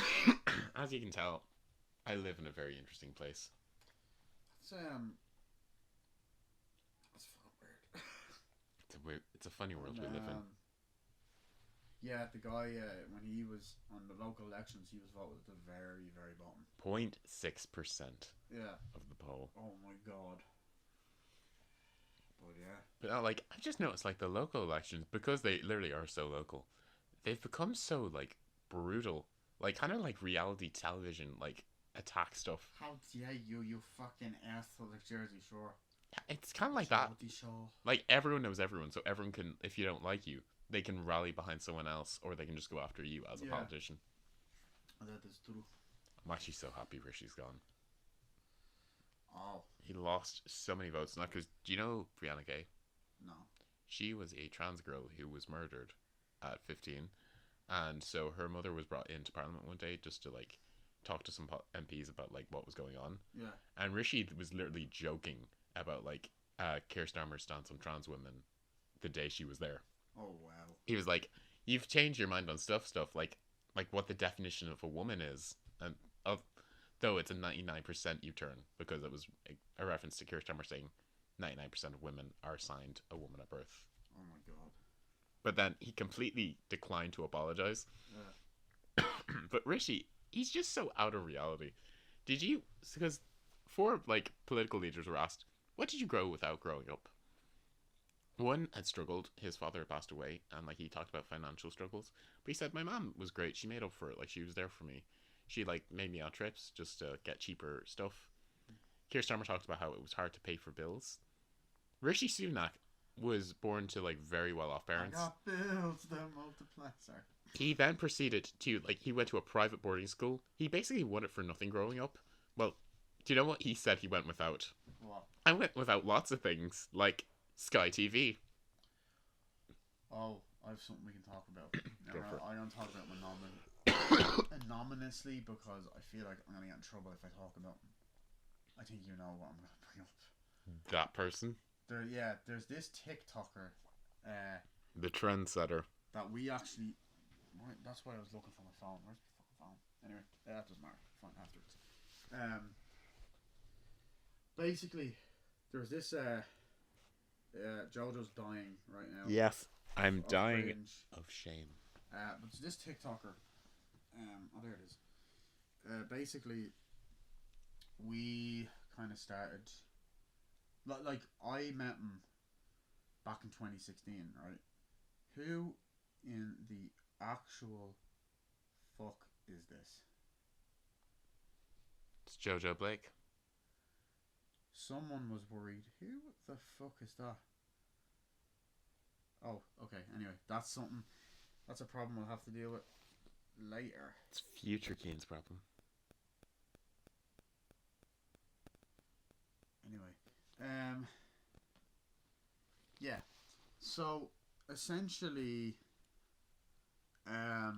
god. As you can tell, I live in a very interesting place. It's fucking weird. It's a funny world we live in. Yeah, the guy, when he was on the local elections, he was voted at the very, very bottom. 0.6% Yeah. of the poll. Oh my god. But yeah. But like, I've just noticed, like, the local elections, because they literally are so local, they've become so, like, brutal like kind of like reality television, like attack stuff. How dare you, you fucking asshole like Jersey Shore. It's kind of The like that. Geordie Show. Like everyone knows everyone, so everyone can, if you don't like you, they can rally behind someone else, or they can just go after you as a Yeah. politician. That is true. I'm actually so happy Rishi's gone. Oh, He lost so many votes, not because, do you know Brianna Gay? no. She was a trans girl who was murdered at 15, and so her mother was brought into Parliament one day just to like talk to some MPs about like what was going on, Yeah. and Rishi was literally joking about like Keir Starmer's stance on trans women the day she was there. Oh, wow. He was like, "You've changed your mind on stuff like what the definition of a woman is, and of though it's a 99% U-turn because it was a reference to Keir Starmer saying 99% of women are assigned a woman at birth." Oh, my God. But then he completely declined to apologize. Yeah. But Rishi, he's just so out of reality. Did you? Because 4 like political leaders were asked, "What did you grow without growing up?" One had struggled. His father had passed away, and like he talked about financial struggles. But he said, "My mom was great. She made up for it. Like she was there for me. She like made me on trips just to get cheaper stuff." Keir Starmer talked about how it was hard to pay for bills. Rishi Sunak was born to like very well off parents. I got bills to multiply. Sorry. He then proceeded to like he went to a private boarding school. He basically won it for nothing growing up. Well, do you know what he said he went without? What? I went without lots of things like Sky TV. Oh, I have something we can talk about. Go for it. I'm going to talk about anonymously because I feel like I'm going to get in trouble if I talk about him. I think you know what I'm going to bring up. That person, There's this TikToker the trendsetter. that we actually... Right, that's why I was looking for my phone. Where's my fucking phone? Anyway, that doesn't matter. Fine, afterwards. Basically, there's this... Jojo's dying right now. Yes, I'm of dying cringe. of shame. But this TikToker, oh there it is. Basically, we kind of started. Like I met him back in 2016, right? Who in the actual fuck is this? It's Jojo Blake. Someone was worried. Who the fuck is that? Oh, okay. Anyway, that's something. That's a problem we'll have to deal with later. It's Future Keen's problem. Anyway, yeah. So essentially, I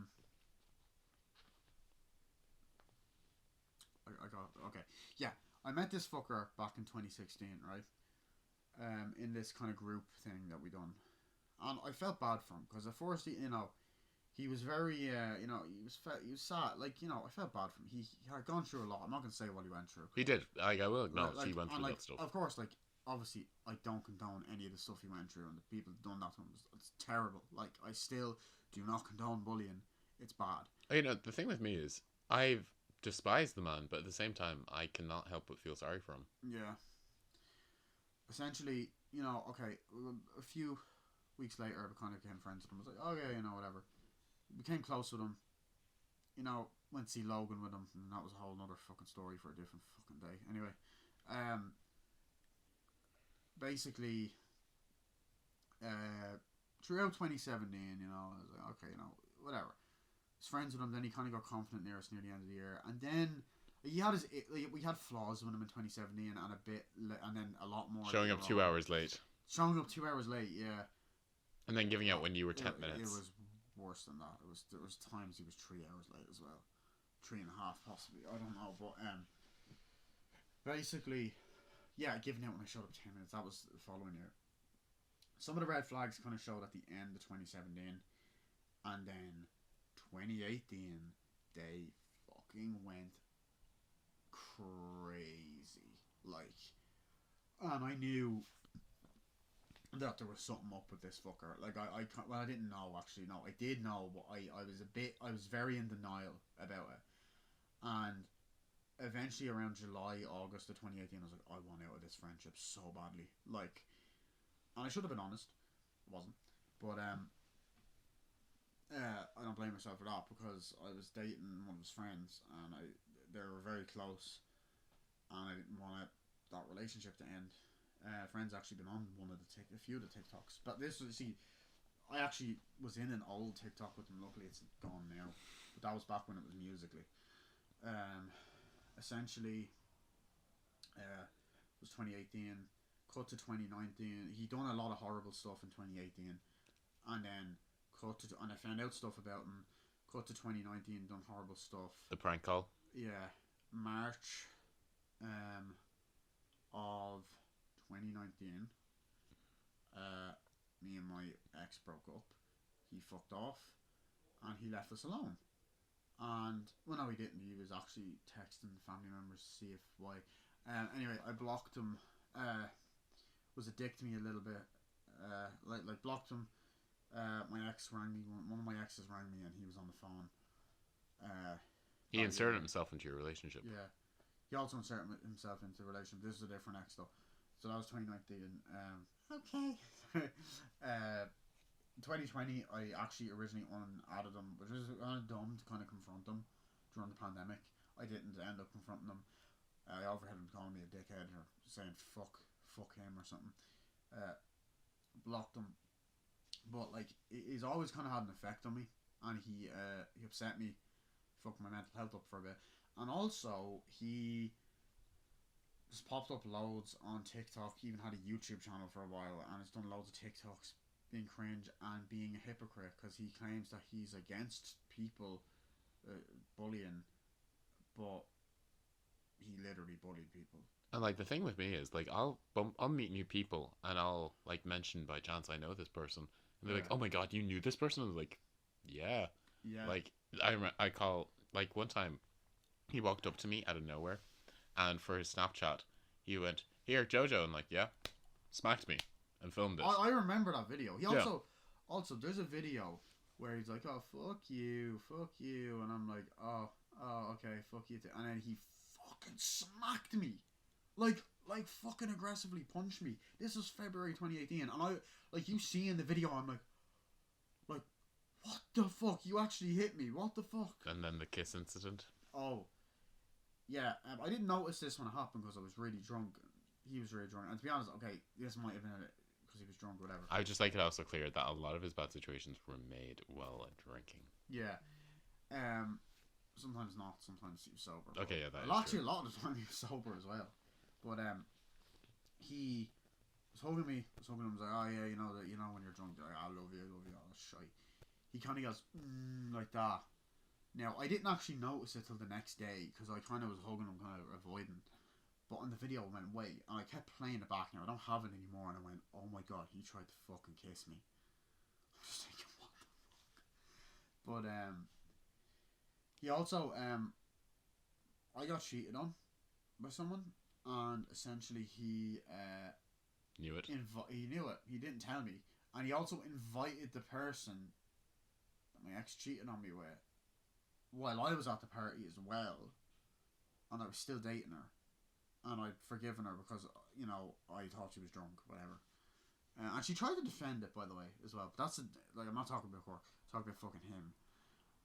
got okay. Yeah, I met this fucker back in 2016, right? In this kind of group thing that we done, and I felt bad for him because at first, he was very, he was sad. Like, I felt bad for him. He had gone through a lot. I'm not gonna say what he went through. He did. I will acknowledge Like, he went through and, that stuff. Of course, like obviously, I don't condone any of the stuff he went through, and the people who done that to him. It's terrible. Like, I still do not condone bullying. It's bad. The thing with me is I've despised the man, but at the same time, I cannot help but feel sorry for him. Yeah. Essentially, okay, a few weeks later, I kind of became friends with him. I was like, oh yeah, whatever. Became close with him. Went to see Logan with him, and that was a whole other fucking story for a different fucking day. Anyway, basically, throughout 2017, I was like, okay, whatever. I was friends with him. Then he kind of got confident near us near the end of the year, and then he had we had flaws with him in 2017, and and then a lot more. Showing up 2 hours late. Showing up 2 hours late, yeah. And then giving out when you were 10 minutes. It was worse than that. There was times he was 3 hours late as well, 3.5 possibly. I don't know, but basically, yeah, giving out when I showed up 10 minutes. That was the following year. Some of the red flags kind of showed at the end of 2017, and then 2018 they fucking went crazy. Like, and I knew that there was something up with this fucker. Like, I didn't know, actually. No, I did know, but I was very in denial about it. And eventually around July, August of 2018, I was like, I want out of this friendship so badly. Like, and I should have been honest. I wasn't. But, I don't blame myself for that because I was dating one of his friends and they were very close and I didn't want that relationship to end. Friend's actually been on a few of the TikToks, but this was I actually was in an old TikTok with him. Luckily, it's gone now, but that was back when it was Musically. Essentially, it was 2018. Cut to 2019. He done a lot of horrible stuff in 2018, and then and I found out stuff about him. Cut to 2019, done horrible stuff. The prank call. Yeah, March, of 2019. Me and my ex broke up. He fucked off, and he left us alone. And well, no, he didn't. He was actually texting family members to see if why. Anyway, I blocked him. Was a dick to me a little bit. Like blocked him. My ex rang me. One of my exes rang me, and he was on the phone. He inserted himself into your relationship. Yeah. He also inserted himself into the relationship. This is a different ex though. So that was 2019. Okay. 2020, I actually originally unadded him, which was kind of dumb to kind of confront him during the pandemic. I didn't end up confronting him. I overheard him calling me a dickhead or saying fuck him or something. Blocked him. But like, he's always kind of had an effect on me, and he upset me, fucked my mental health up for a bit, and also he just popped up loads on TikTok. He even had a YouTube channel for a while, and has done loads of TikToks being cringe and being a hypocrite because he claims that he's against people bullying, but he literally bullied people. And like the thing with me is like I'll meet new people and I'll like mention by chance I know this person and they're like, oh my god, you knew this person? I was like, yeah. Like I call like one time he walked up to me out of nowhere and for his Snapchat he went, here Jojo, and like, yeah, smacked me and filmed it. I remember that video. He also there's a video where he's like, oh fuck you, and I'm like, oh okay, fuck you too. And then he fucking smacked me. Like fucking aggressively punched me. This was February 2018, and I like you see in the video, I'm like, what the fuck? You actually hit me? What the fuck? And then the kiss incident. Oh, yeah. I didn't notice this when it happened because I was really drunk. He was really drunk, and to be honest, okay, this might have been because he was drunk, or whatever. I would just like it also clear that a lot of his bad situations were made while drinking. Yeah. Sometimes not. Sometimes he was sober. Okay, yeah, that is actually true. A lot of the time he was sober as well. But he was hugging me. I was hugging him. I was like, oh yeah, you know when you're drunk, like, I love you, all shite. He kind of goes like that. Now I didn't actually notice it till the next day because I kind of was hugging him, kind of avoiding. But on the video I went, wait, and I kept playing it back. Now I don't have it anymore, and I went, oh my god, he tried to fucking kiss me. I was just thinking, what the fuck? But he also I got cheated on by someone, and essentially he knew it. He knew it. He didn't tell me, and he also invited the person that my ex cheated on me with while I was at the party as well, and I was still dating her, and I'd forgiven her because I thought she was drunk, whatever. And she tried to defend it, by the way, as well. But that's I'm not talking about her. I'm talking about fucking him.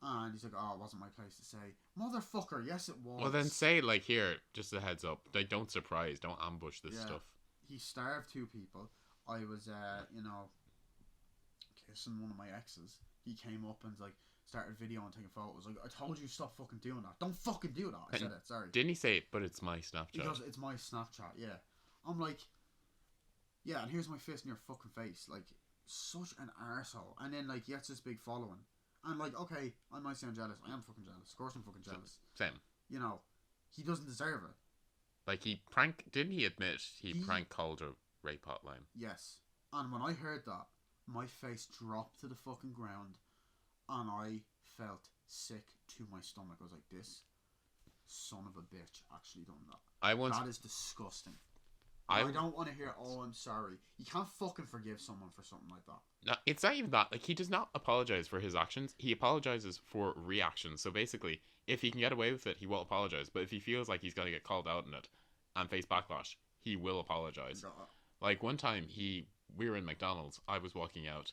And he's like, oh, it wasn't my place to say. Motherfucker, yes it was. Well, then say, like, here, just a heads up. Like, don't surprise, don't ambush this stuff. He starved two people. I was, kissing one of my exes. He came up and, like, started videoing and taking photos. Like, I told you stop fucking doing that. Don't fucking do that. I said it, sorry. Didn't he say, but it's my Snapchat? Because it's my Snapchat, yeah. I'm like, yeah, and here's my fist in your fucking face. Like, such an arsehole. And then, like, he gets this big following. And like, okay, I might sound jealous. I am fucking jealous. Of course I'm fucking jealous. Same. He doesn't deserve it. Like, didn't he admit he prank called a rape hotline? Yes. And when I heard that, my face dropped to the fucking ground, and I felt sick to my stomach. I was like, this son of a bitch actually done that. That is disgusting. I don't want to hear, oh, I'm sorry. You can't fucking forgive someone for something like that. No, it's not even that. Like, he does not apologize for his actions. He apologizes for reactions. So basically, if he can get away with it, he will apologize. But if he feels like he's going to get called out in it and face backlash, he will apologize. Like, one time, we were in McDonald's. I was walking out.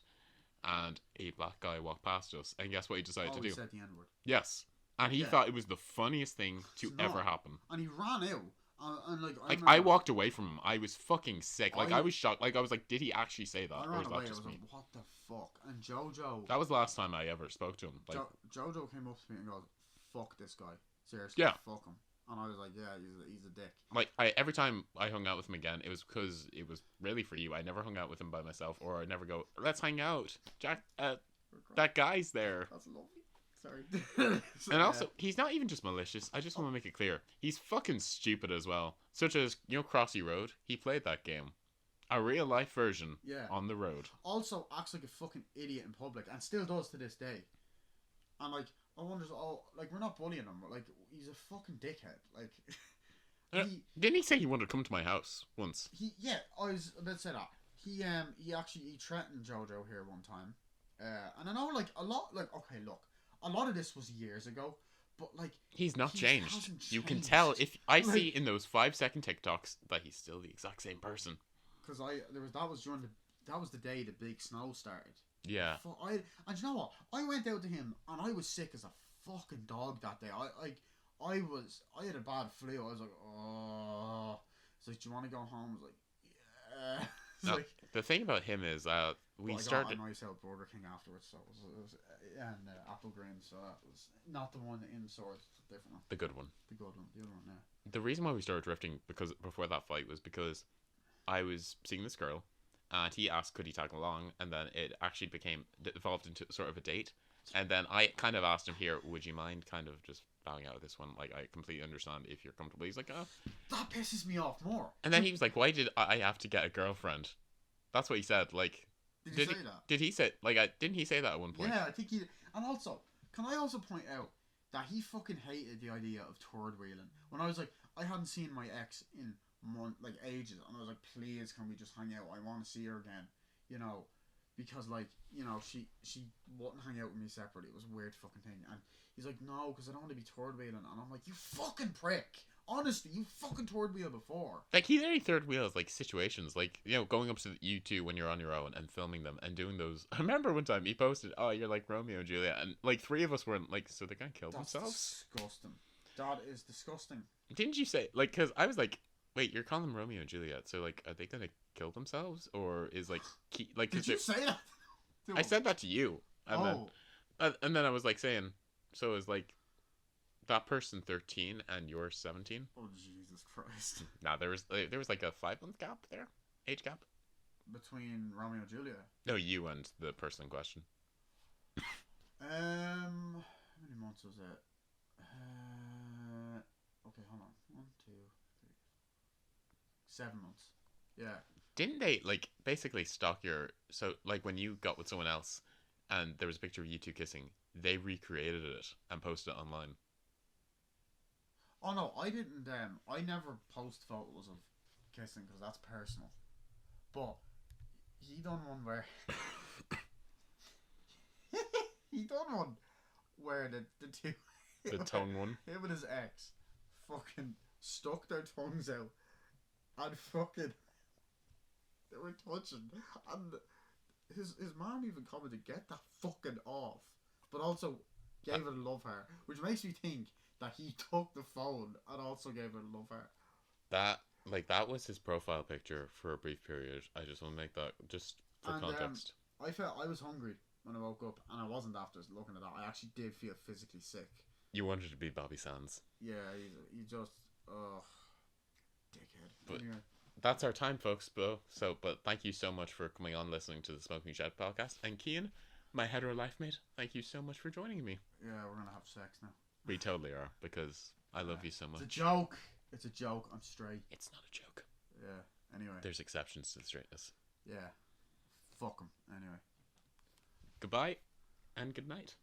and a black guy walked past us, and guess what he decided Oh, to he do? said the N word. Yes, and he Yeah. thought it was the funniest thing to It's ever not. happen. And he ran out. And like, Like, remember, I walked away from him. I was fucking sick. Like, I I- was shocked. Like, I was like, did he actually say that, I or ran is away. that I just was me? like, what the fuck? And Jojo, That was the last time I ever spoke to him. Like, Jojo came up to me and goes, "Fuck this guy, seriously, Yeah. fuck him." And I was like, "Yeah, he's a dick." every time I hung out with him again, it was because it was really for you. I never hung out with him by myself, or I never go, let's hang out. Jack, that guy's there. That's lovely. Sorry. And also, he's not even just malicious. I just want to make it clear. He's fucking stupid as well. Such as, Crossy Road? He played that game. A real life version yeah. on the road. Also acts like a fucking idiot in public, and still does to this day. And like, I wonder, like, we're not bullying him. Like, he's a fucking dickhead. Like, Didn't he say he wanted to come to my house once? I was about to say that. He threatened Jojo here one time. And I know, like, a lot, like, okay, look, a lot of this was years ago, but like, he's not he changed. hasn't You can changed. tell if I Like- see in those 5-second TikToks that he's still the exact same person. Because that was the day the big snow started. Yeah. And you know what? I went out to him and I was sick as a fucking dog that day. I had a bad flu. I was like, oh. He's like, do you want to go home? I was like, yeah. It's No, like, the thing about him is we but I started. got a nice out Burger King afterwards, so it was and Apple Green, so that was not the one in Swords, different one, The good one. the good one, the other one, yeah. The reason why we started drifting before that fight was because I was seeing this girl, and he asked could he tag along, and then it actually evolved into sort of a date, and then I kind of asked him here, would you mind kind of just bowing out of this one? Like, I completely understand if you're comfortable. He's like, oh. That pisses me off more. And then he was like, why did I have to get a girlfriend? That's what he said. Like, Did you say that? did he say didn't he say that at one point? Yeah, I think he. And also, can I also point out that he fucking hated the idea of third wheeling? When I was like, I hadn't seen my ex in ages, and I was like, please, can we just hang out? I want to see her again, because she wouldn't hang out with me separately. It was a weird fucking thing, and he's like, no, because I don't want to be third wheeling, and I'm like, you fucking prick. Honestly, you fucking third wheel before. Like, he literally third wheels, like, situations, like, going up to you two when you're on your own and filming them and doing those. I remember one time he posted, oh, you're like Romeo and Juliet, and, like, 3 of us weren't, like, so they're gonna kill That's themselves? disgusting. That is disgusting. Didn't you say, like, because I was like, wait, you're calling them Romeo and Juliet, so, like, are they gonna kill themselves? Or is, like, Did you say that? I said that to you, and Oh, then I was, like, saying, so is, like, that person 13 and you're 17? oh Jesus Christ. Nah, there was like a 5-month gap there, age gap. Between Romeo and Juliet. No, you and the person in question. How many months was it? Okay, hold on. 1, 2, 3, 7 months. Yeah. Didn't they like basically stalk like when you got with someone else, and there was a picture of you two kissing? They recreated it and posted it online. Oh no, I didn't. I never post photos of kissing because that's personal. But he done one where the two The tongue one. him and his ex fucking stuck their tongues out and fucking they were touching, and his mom even commented, "Get that fucking off," but also gave it a love heart, which makes me think that he took the phone and also gave it a love heart. That was his profile picture for a brief period. I just want to make that just for context. I felt I was hungry when I woke up, and I wasn't after looking at that. I actually did feel physically sick. You wanted to be Bobby Sands. Yeah, he just dickhead. But- Anyway, That's our time, folks. But thank you so much for coming on, listening to the Smoking Shed podcast. And Cian, my hetero life mate, thank you so much for joining me. yeah, we're gonna have sex now. We totally are, because I love you so It's a much. joke. It's a joke. I'm straight. It's not a joke. Yeah. Anyway. There's exceptions to the straightness. Yeah. Fuck him. Anyway. Goodbye and good night.